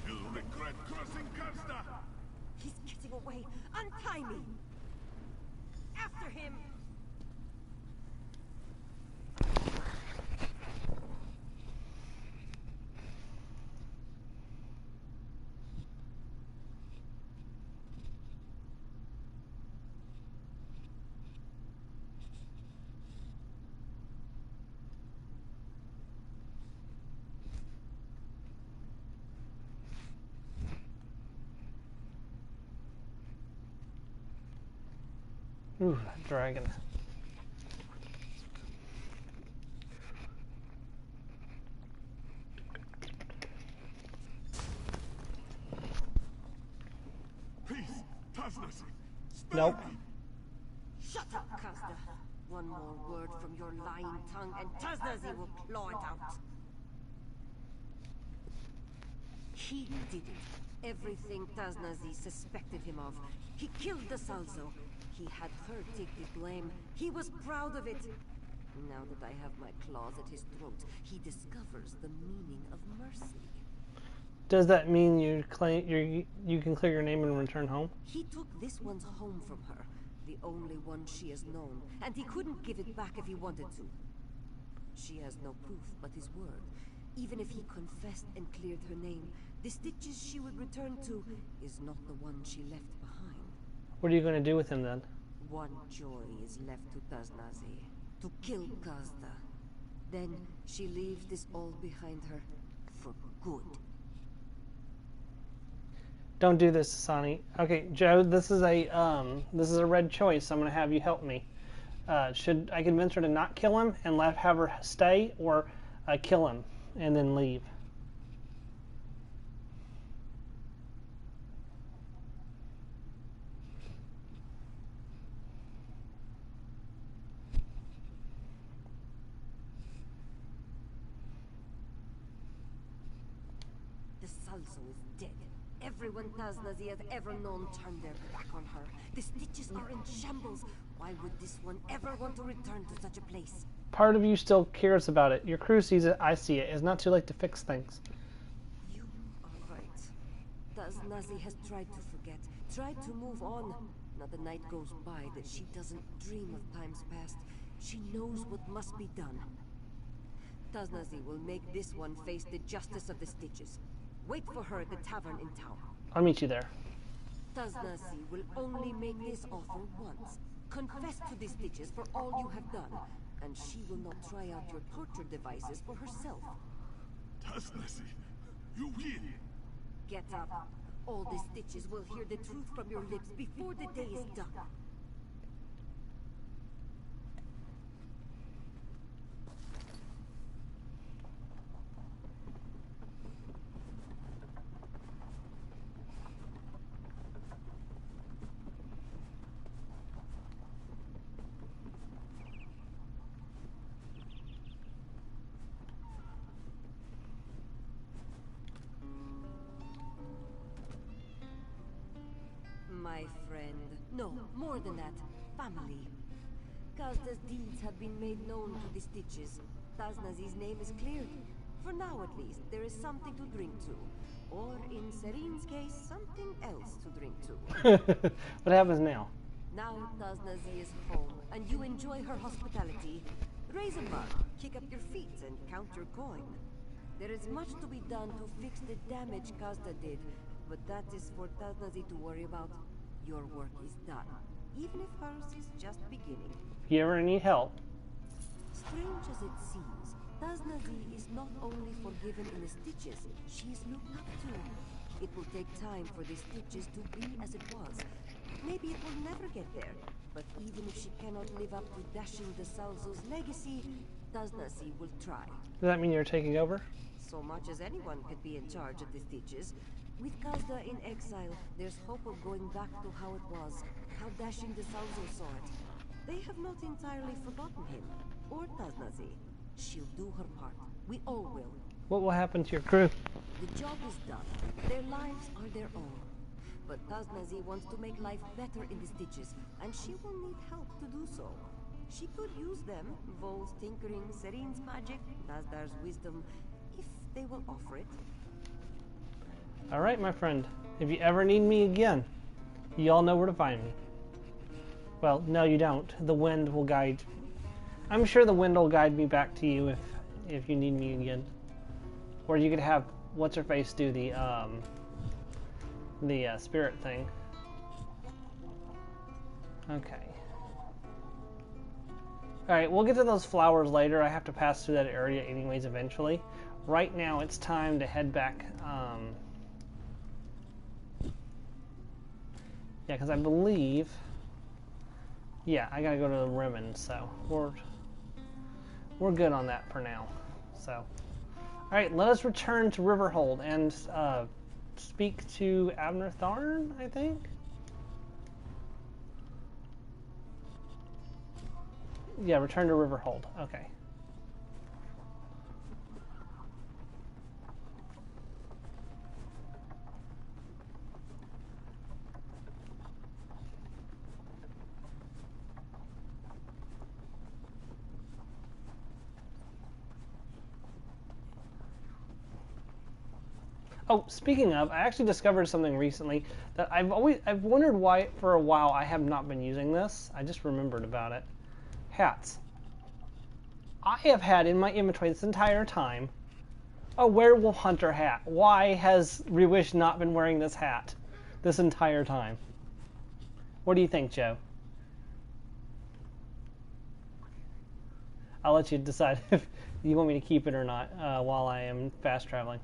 You'll regret crossing Kazda! He's getting away. Untie me! After him! Ooh, dragon. Please, Tasnasi, spare Nope. me! Shut up, Kazda. One more word from your lying tongue and Tasnazi will claw it out. He did it. Everything Tasnazi suspected him of. He killed the Salzo. He had her take the blame. He was proud of it. Now that I have my claws at his throat, he discovers the meaning of mercy. Does that mean you can clear your name and return home? He took this one's home from her, the only one she has known, and he couldn't give it back if he wanted to. She has no proof but his word. Even if he confessed and cleared her name, the stitches she would return to is not the one she left behind. What are you going to do with him then? One joy is left to Tasnazi, to kill Kazda. Then she leaves this all behind her for good. Don't do this, Sonny. Okay, Joe, this is a red choice. I'm going to have you help me. Should I convince her to not kill him and have her stay, or kill him and then leave? The Salzo is dead. Everyone Tasnazi has ever known turned their back on her. The stitches are in shambles. Why would this one ever want to return to such a place? Part of you still cares about it. Your crew sees it, I see it. It's not too late to fix things. You are right. Tasnazi has tried to forget, tried to move on. Not a night goes by that she doesn't dream of times past. She knows what must be done. Tasnazi will make this one face the justice of the stitches. Wait for her at the tavern in town. I'll meet you there. Tasnazi will only make this offer once. Confess to the stitches for all you have done, and she will not try out your torture devices for herself. Tasnasi, you will! Get up. All the stitches will hear the truth from your lips before the day is done. My friend. No, more than that. Family. Kazda's deeds have been made known to the stitches. Tasnazi's name is cleared. For now, at least, there is something to drink to. Or, in Serene's case, something else to drink to. What happens now? Now Taznazi is home, and you enjoy her hospitality. Raise a mug, kick up your feet, and count your coin. There is much to be done to fix the damage Kazda did, but that is for Taznazi to worry about. Your work is done, even if hers is just beginning. If you ever need help. Strange as it seems, Taznazi is not only forgiven in the stitches, she is looked up to. It will take time for the stitches to be as it was. Maybe it will never get there, but even if she cannot live up to Dashing the Salzo's legacy, Taznazi will try. Does that mean you're taking over? So much as anyone could be in charge of the stitches. With Kazda in exile, there's hope of going back to how it was, how Dashing the Salzo saw it. They have not entirely forgotten him, or Taznazi. She'll do her part. We all will. What will happen to your crew? The job is done. Their lives are their own. But Taznazi wants to make life better in the stitches, and she will need help to do so. She could use them, Vol's tinkering, Serene's magic, Nazdar's wisdom, if they will offer it. Alright, my friend. If you ever need me again, you all know where to find me. Well, no you don't. The wind will guide... I'm sure the wind will guide me back to you if you need me again. Or you could have what's-her-face do the spirit thing. Okay. Alright, we'll get to those flowers later. I have to pass through that area anyways eventually. Right now it's time to head back. Yeah, because I believe... Yeah, I gotta go to the Rimmon, so we're good on that for now. So, alright, let us return to Riverhold and speak to Abner Tharn, I think? Yeah, return to Riverhold. Okay. Oh, speaking of, I actually discovered something recently that I've wondered why for a while I have not been using this. I just remembered about it. Hats. I have had in my inventory this entire time a werewolf hunter hat. Why has Reewish not been wearing this hat this entire time? What do you think, Joe? I'll let you decide if you want me to keep it or not while I am fast traveling.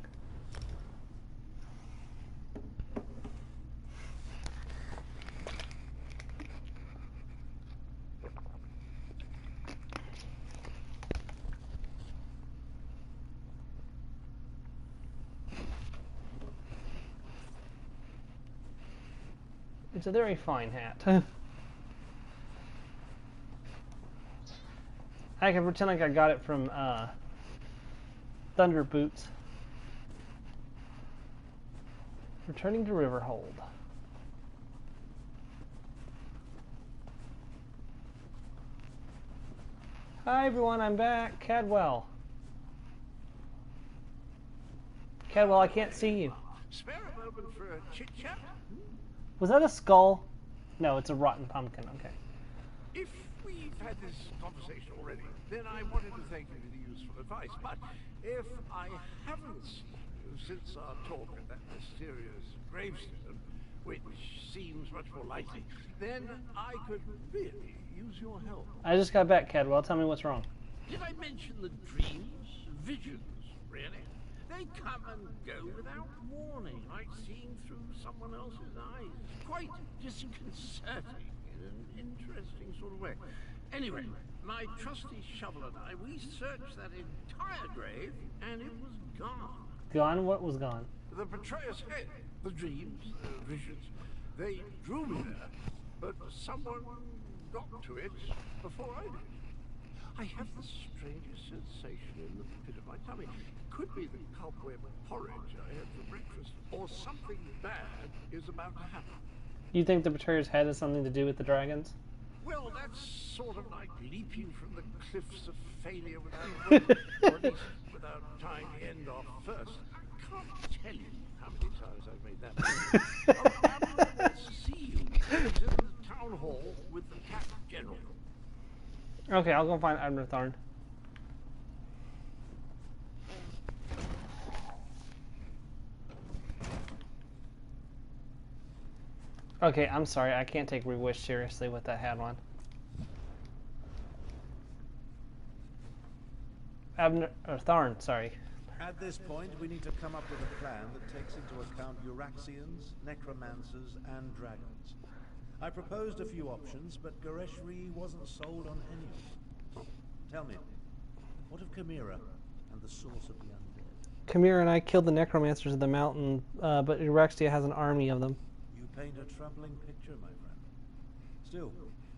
It's a very fine hat. I can pretend like I got it from Thunder Boots. Returning to Riverhold. Hi everyone, I'm back. Cadwell. Cadwell, I can't see you. Spare a moment for a chit-chat? Was that a skull? No, it's a rotten pumpkin. Okay. If we've had this conversation already, then I wanted to thank you for the useful advice. But if I haven't seen you since our talk at that mysterious gravestone, which seems much more likely, then I could really use your help. I just got back, Cadwell. Tell me what's wrong. Did I mention the dreams? Visions, really? They come and go without warning, like seeing through someone else's eyes. Quite disconcerting in an interesting sort of way. Anyway, my trusty shovel and I, we searched that entire grave, and it was gone. Gone? What was gone? The betrayer's head, the dreams, the visions, they drew me there, but someone got to it before I did. I have the strangest sensation in the pit of my tummy. It could be the cobweb porridge I had for breakfast, or something bad is about to happen. You think the betrayer's head has something to do with the dragons? Well, that's sort of like leaping from the cliffs of failure without hope, or at least without tying the end off first. I can't tell you how many times I've made that mistake. Admiral wants to see you. He's in the town hall with the Captain General. Okay, I'll go find Admiral Tharn. Okay, I'm sorry. I can't take Reewish seriously with that hat on. Tharn, sorry. At this point, we need to come up with a plan that takes into account Euraxians, necromancers, and dragons. I proposed a few options, but Gareshri wasn't sold on any of them. Tell me, what of Chimera and the source of the undead? Chimera and I killed the necromancers of the mountain, but Euraxia has an army of them. You paint a troubling picture, my friend. Still,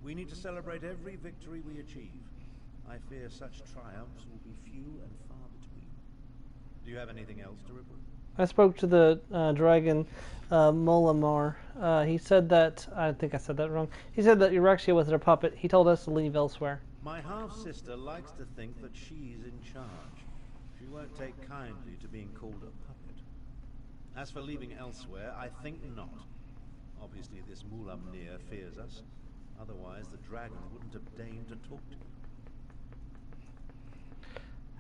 we need to celebrate every victory we achieve. I fear such triumphs will be few and far between. Do you have anything else to report? I spoke to the dragon, Molamar. He said that, I think I said that wrong. He said that Euraxia was their puppet. He told us to leave elsewhere. My half-sister likes to think that she's in charge. She won't take kindly to being called a puppet. As for leaving elsewhere, I think not. Obviously, this StormerMia fears us. Otherwise, the dragon wouldn't have deigned to talk to you.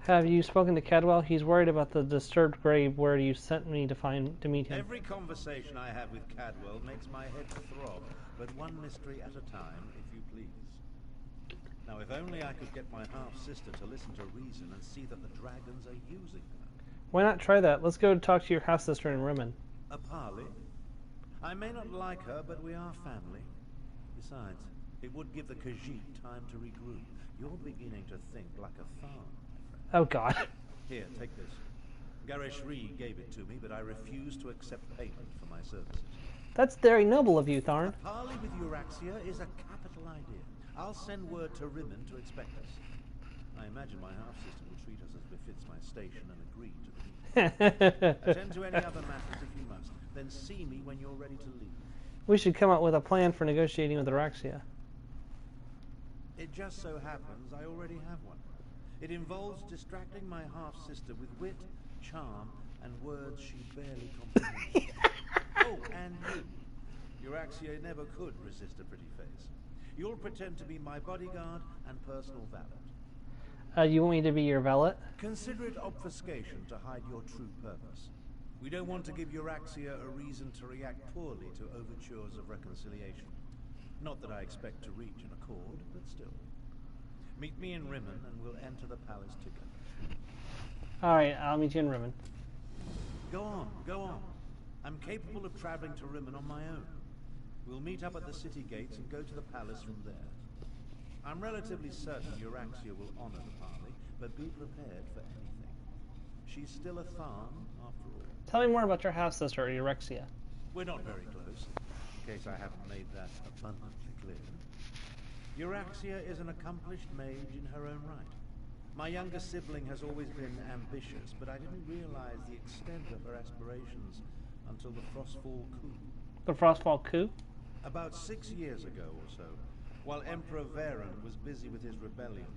Have you spoken to Cadwell? He's worried about the disturbed grave where you sent me to meet him. Every conversation I have with Cadwell makes my head throb, but one mystery at a time, if you please. Now, if only I could get my half-sister to listen to reason and see that the dragons are using her. Why not try that? Let's go talk to your half-sister in Rimmon. A parley? I may not like her, but we are family. Besides, it would give the Khajiit time to regroup. You're beginning to think like a Tharn. Oh, God. Here, take this. Gareshri gave it to me, but I refuse to accept payment for my services. That's very noble of you, Tharn. A parley with Euraxia is a capital idea. I'll send word to Rimmon to expect us. I imagine my half-sister will treat us as befits my station and agree to the meeting. Attend to any other matters if you must. Then see me when you're ready to leave. We should come up with a plan for negotiating with Euraxia. It just so happens I already have one. It involves distracting my half-sister with wit, charm, and words she barely comprehends. Oh, and you. Euraxia never could resist a pretty face. You'll pretend to be my bodyguard and personal valet. You want me to be your valet? Consider it obfuscation to hide your true purpose. We don't want to give Euraxia a reason to react poorly to overtures of reconciliation. Not that I expect to reach an accord, but still. Meet me in Rimmon and we'll enter the palace together. Alright, I'll meet you in Rimmon. Go on, go on. I'm capable of traveling to Rimmon on my own. We'll meet up at the city gates and go to the palace from there. I'm relatively certain Euraxia will honor the parley, but be prepared for anything. She's still a Tharn, after all. Tell me more about your half-sister, Euraxia. We're not very close, in case I haven't made that abundantly clear. Euraxia is an accomplished mage in her own right. My younger sibling has always been ambitious, but I didn't realize the extent of her aspirations until the Frostfall coup. The Frostfall coup? About 6 years ago or so, while Emperor Varen was busy with his rebellion,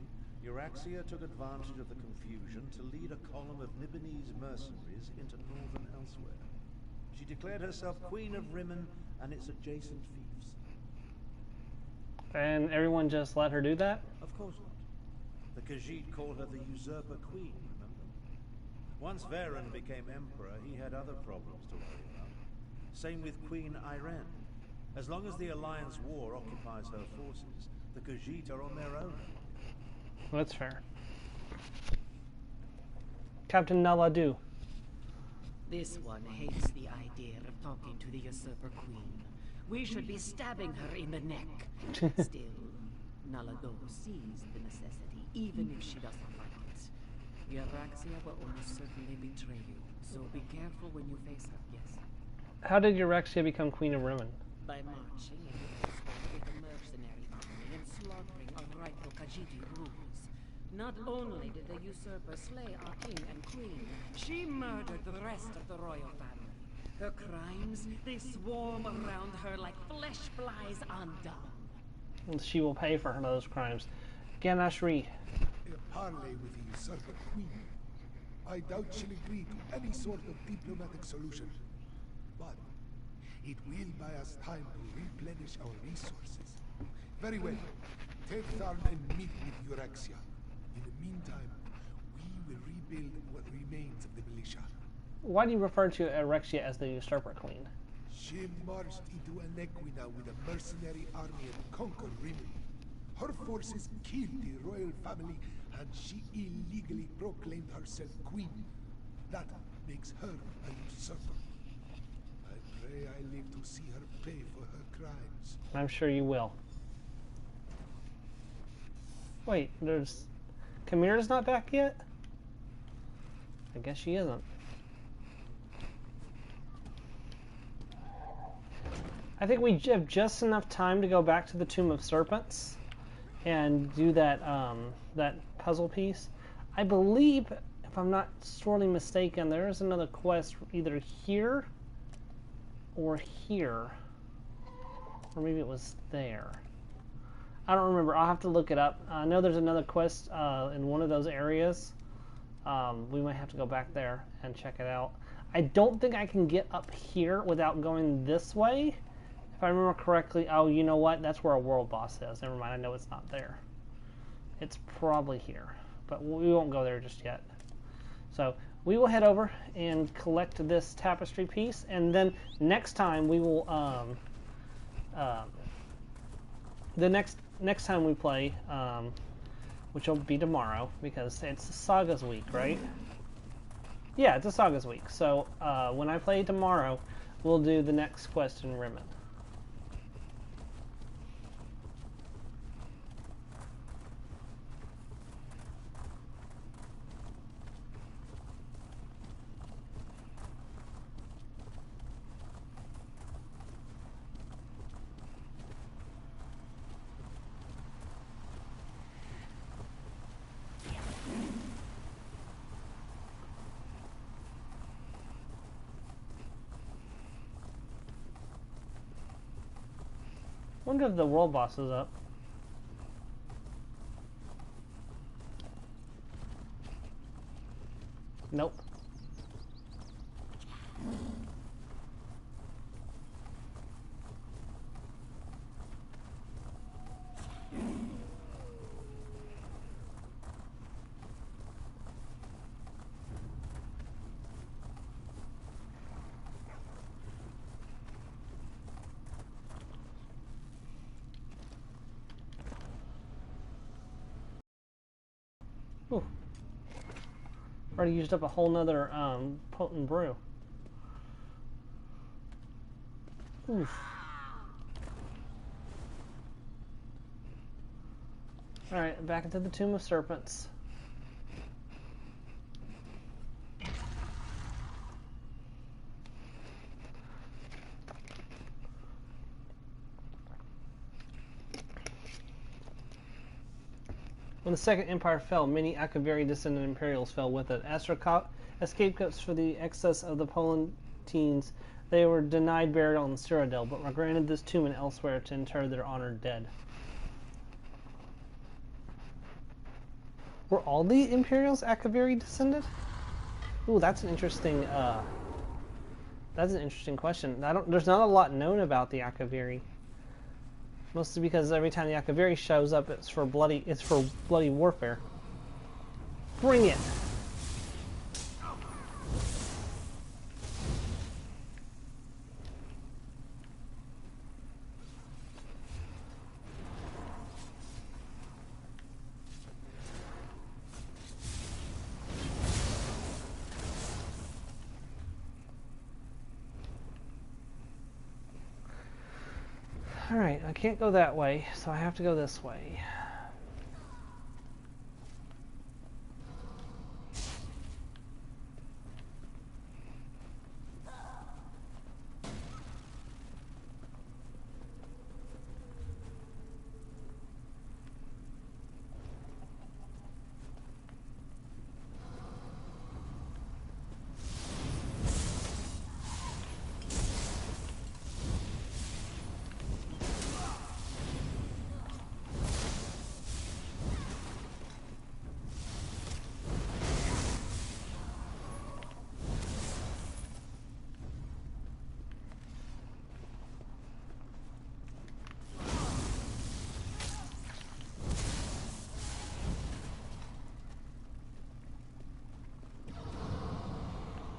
Euraxia took advantage of the confusion to lead a column of Nibonese mercenaries into northern Elsewhere. She declared herself Queen of Rimmon and its adjacent fiefs. And everyone just let her do that? Of course not. The Khajiit called her the Usurper Queen, remember? Once Varen became Emperor, he had other problems to worry about. Same with Queen Irene. As long as the Alliance War occupies her forces, the Khajiit are on their own. Well, that's fair. Captain Naladu. This one hates the idea of talking to the Usurper Queen. We should be stabbing her in the neck. Still, Naladu sees the necessity, even if she doesn't like it. Euraxia will almost certainly betray you, so be careful when you face her, yes? How did Euraxia become Queen of Rimmon? By marching with the mercenary army and slaughtering our rightful Khajiit rulers. Not only did the usurper slay our king and queen, she murdered the rest of the royal family. Her crimes, they swarm around her like flesh flies on dung. She will pay for those crimes. Ganashri. A parley with the Usurper Queen. I doubt she'll agree to any sort of diplomatic solution. But it will buy us time to replenish our resources. Very well. Take Tharn and meet with Eurexia. In the meantime, we will rebuild what remains of the militia. Why do you refer to Erexia as the usurper queen? She marched into Anequina with a mercenary army and conquered Rimmon. Her forces killed the royal family, and she illegally proclaimed herself queen. That makes her a usurper. I pray I live to see her pay for her crimes. I'm sure you will. Wait, Kamira's not back yet? I guess she isn't. I think we have just enough time to go back to the Tomb of Serpents and do that that puzzle piece. I believe, if I'm not sorely mistaken, there is another quest either here or here. Or maybe it was there. I don't remember. I'll have to look it up. I know there's another quest in one of those areas. We might have to go back there and check it out. I don't think I can get up here without going this way. If I remember correctly, oh, you know what? That's where a world boss is. Never mind, I know it's not there. It's probably here, but we won't go there just yet. So we will head over and collect this tapestry piece, and then next time we will, the next time we play, which will be tomorrow, because it's Saga's week, right? Yeah, it's a Saga's week. So when I play tomorrow, we'll do the next quest in Rimmon. Wonder if the world boss is up. Nope. Ooh. Already used up a whole nother potent brew. Oof. Alright, back into the Tomb of Serpents. When the Second Empire fell, many Akaviri-descended Imperials fell with it. As scapegoats for the excess of the Palatines, they were denied burial in Cyrodiil, but were granted this tomb and elsewhere to inter their honored dead. Were all the Imperials Akaviri-descended? Ooh, that's an interesting question. There's not a lot known about the Akaviri. Mostly because every time the Akaviri shows up, it's for bloody warfare. Bring it! Alright, I can't go that way, so I have to go this way.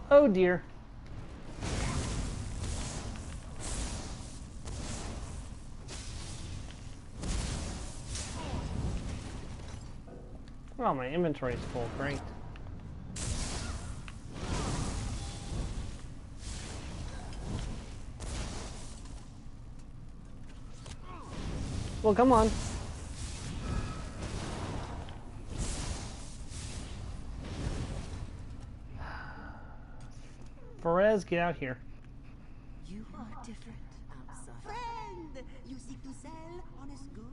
Oh dear. Oh, my inventory's full. Great. Well, come on. Perez, get out here. You are different, outside. Friend, you seek to sell honest goods?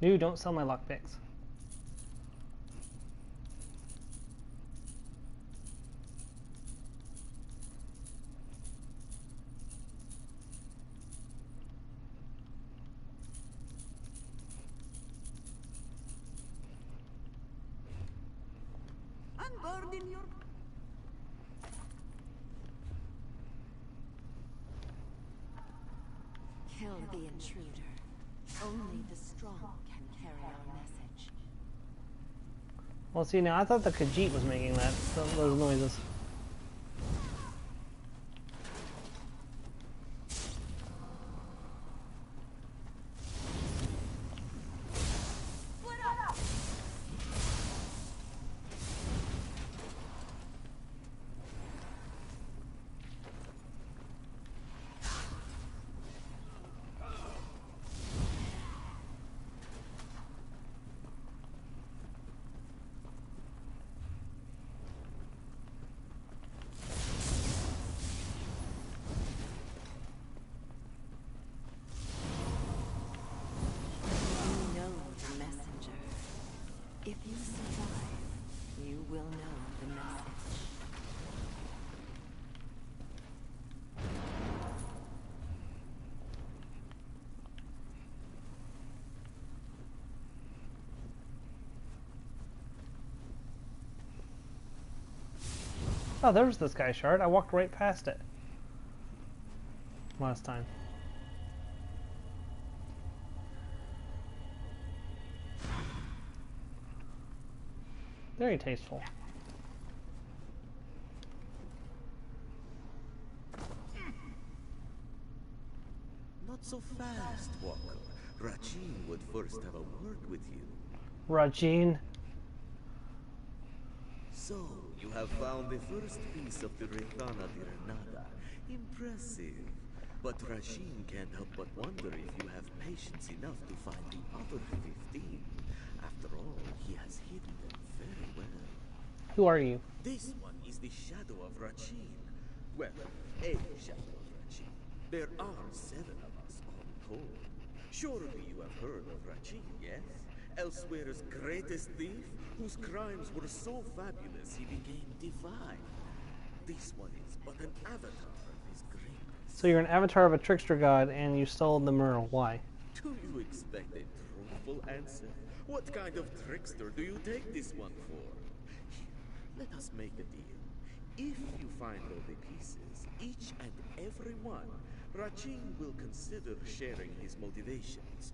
Dude, don't sell my lockpicks. Unburden your... Kill the intruder. Only the strong can carry our message. Well, see, now I thought the Khajiit was making those noises. If you survive, you will know the message. Oh, there's the sky shard. I walked right past it last time. Very tasteful. Not so fast, Walker. Rachin would first have a word with you. Rachin. So, you have found the first piece of the Rethana de Renada. Impressive. But Rachin can't help but wonder if you have patience enough to find the other 15. After all, he has hidden them very well. Who are you? This one is the shadow of Rachin. Well, a shadow of Rachin. There are 7 of us, all told. Surely you have heard of Rachin, yes? Elsewhere's greatest thief, whose crimes were so fabulous he became divine. This one is but an avatar of his greatness. So you're an avatar of a trickster god, and you stole the Merle. Why? Do you expect a truthful answer? What kind of trickster do you take this one for? Here, let us make a deal. If you find all the pieces, each and every one, Rachin will consider sharing his motivations.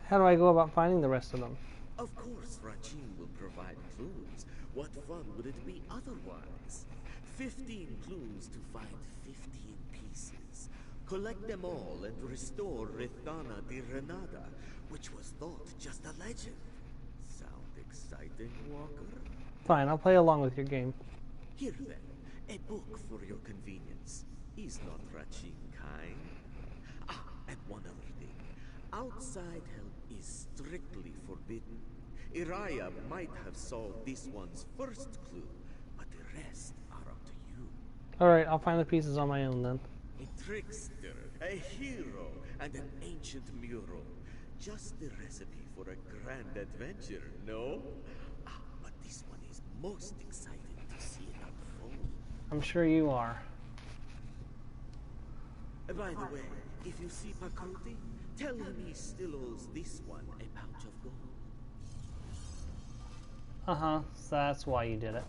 How do I go about finding the rest of them? Of course, Rachin will provide clues. What fun would it be otherwise? 15 clues to find 15 pieces. Collect them all and restore Rethana de Renada, which was thought just a legend. Sound exciting, Walker? Fine, I'll play along with your game. Here then, a book for your convenience. Is not Rachin kind? Ah, and one other thing. Outside help is strictly forbidden. Iraya might have solved this one's first clue, but the rest are up to you. Alright, I'll find the pieces on my own then. A trickster, a hero, and an ancient mural. Just the recipe for a grand adventure, no? Ah, but this one is most exciting to see it unfold. I'm sure you are. By the way, if you see Pakruti, tell him he still owes this one a pouch of gold. Uh-huh, so that's why you did it.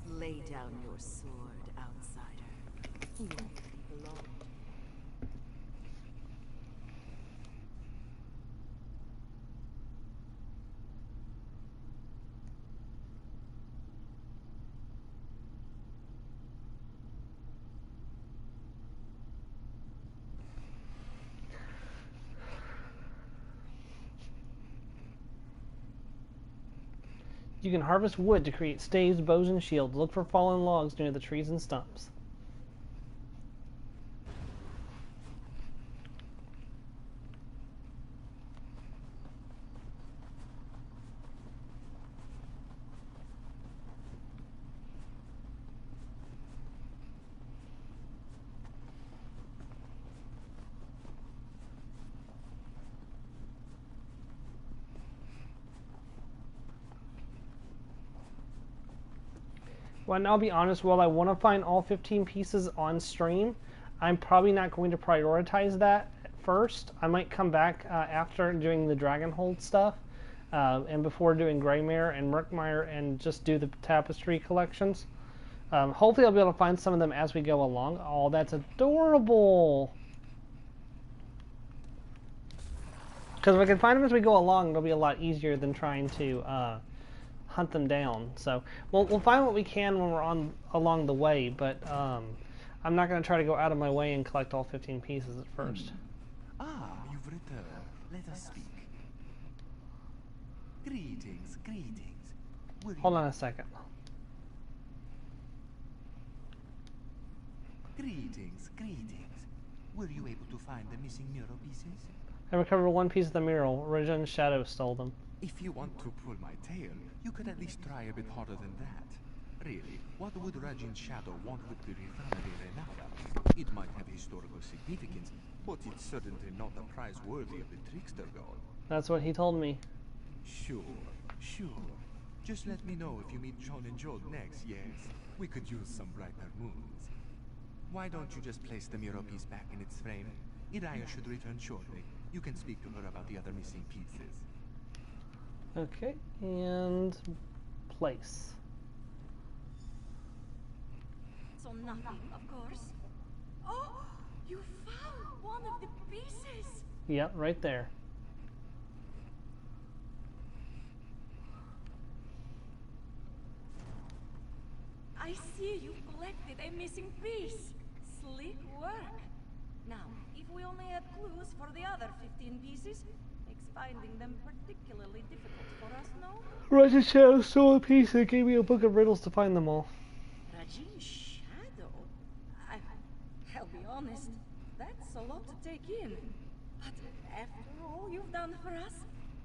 Lay down your sword, outsider. You won't be long. You can harvest wood to create staves, bows, and shields. Look for fallen logs near the trees and stumps. Well, and I'll be honest, while I want to find all 15 pieces on stream, I'm probably not going to prioritize that at first. I might come back after doing the Dragonhold stuff, and before doing Greymare and Murkmire, and just do the tapestry collections. Hopefully I'll be able to find some of them as we go along. Oh, that's adorable! Because if I can find them as we go along, it'll be a lot easier than trying to hunt them down. So we'll find what we can when we're along the way, but I'm not going to try to go out of my way and collect all 15 pieces at first. Ah, you've returned. Let us speak. Greetings, greetings. Hold on a second. Greetings, greetings. Were you able to find the missing mural pieces? I recovered one piece of the mural. Rajan's shadow stole them. If you want to pull my tail, you could at least try a bit harder than that. Really, what would Rajin's shadow want with the Rifana de Renata? It might have historical significance, but it's certainly not a prize worthy of the trickster god. That's what he told me. Sure, sure. Just let me know if you meet John and Joel next, yes? We could use some brighter moons. Why don't you just place the mural piece back in its frame? Iraya should return shortly. You can speak to her about the other missing pieces. Okay, and place. So nothing, of course. Oh, you found one of the pieces. Yep, right there. I see you collected a missing piece. Slick work. Now, if we only had clues for the other 15 pieces, makes finding them particularly difficult for us, no? Rajan's shadow stole a piece and gave me a book of riddles to find them all. Rajin's shadow? I'll be honest, that's a lot to take in. But after all you've done for us,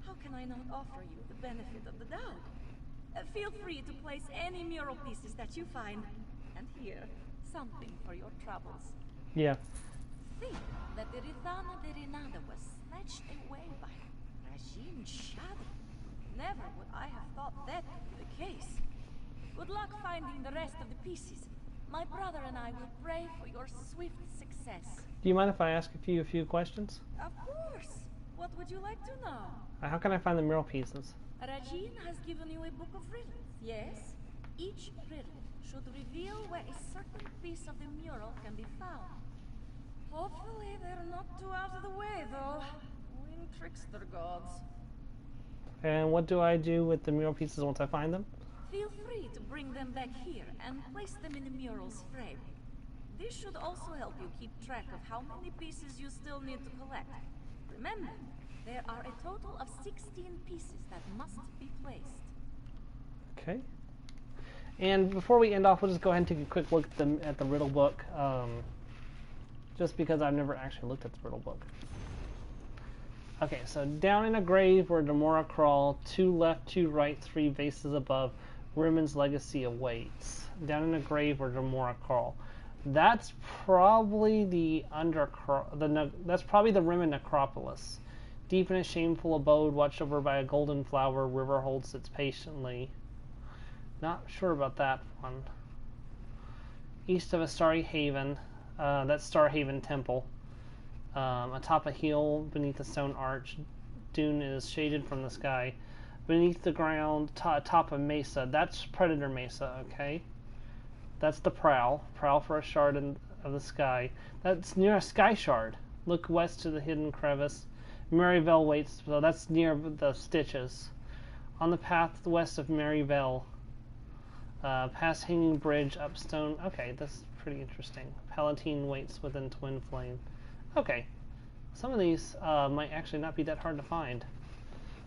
how can I not offer you the benefit of the doubt? Feel free to place any mural pieces that you find. And here, something for your troubles. Yeah. Think that the Rithana de Renata was snatched away by Rajin's shadow. Never would I have thought that would be the case. Good luck finding the rest of the pieces. My brother and I will pray for your swift success. Do you mind if I ask you a few questions? Of course. What would you like to know? How can I find the mural pieces? Rajin has given you a book of riddles, yes? Each riddle should reveal where a certain piece of the mural can be found. Hopefully they're not too out of the way, though. Wing trickster gods. And what do I do with the mural pieces once I find them? Feel free to bring them back here and place them in the mural's frame. This should also help you keep track of how many pieces you still need to collect. Remember, there are a total of 16 pieces that must be placed. Okay. And before we end off, we'll just go ahead and take a quick look at the riddle book, just because I've never actually looked at the riddle book. Okay, so down in a grave where Demora crawl, 2 left, 2 right, 3 vases above, Rimmond's legacy awaits. Down in a grave where Demora crawl. That's probably the that's probably the Rimmond necropolis. Deep in a shameful abode, watched over by a golden flower, river holds its patiently. Not sure about that one. East of a starry haven, that's Starhaven Temple. Atop a hill beneath a stone arch, dune is shaded from the sky. Beneath the ground, atop a mesa. That's Predator Mesa, okay? That's the prowl. Prowl for a shard of the sky. That's near a sky shard. Look west to the hidden crevice. Maryvale waits. So that's near the Stitches. On the path west of Maryvale. Past Hanging Bridge, up stone. Okay, that's pretty interesting. Palatine waits within Twin Flame. Okay. Some of these might actually not be that hard to find.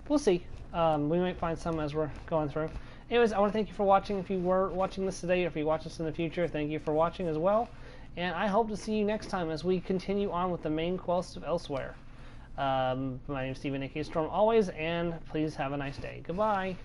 We'll see. We might find some as we're going through. Anyways, I want to thank you for watching. If you were watching this today, or if you watch this in the future, thank you for watching as well. And I hope to see you next time as we continue on with the main quest of Elsewhere. My name is Steven, aka Storm, always, and please have a nice day. Goodbye.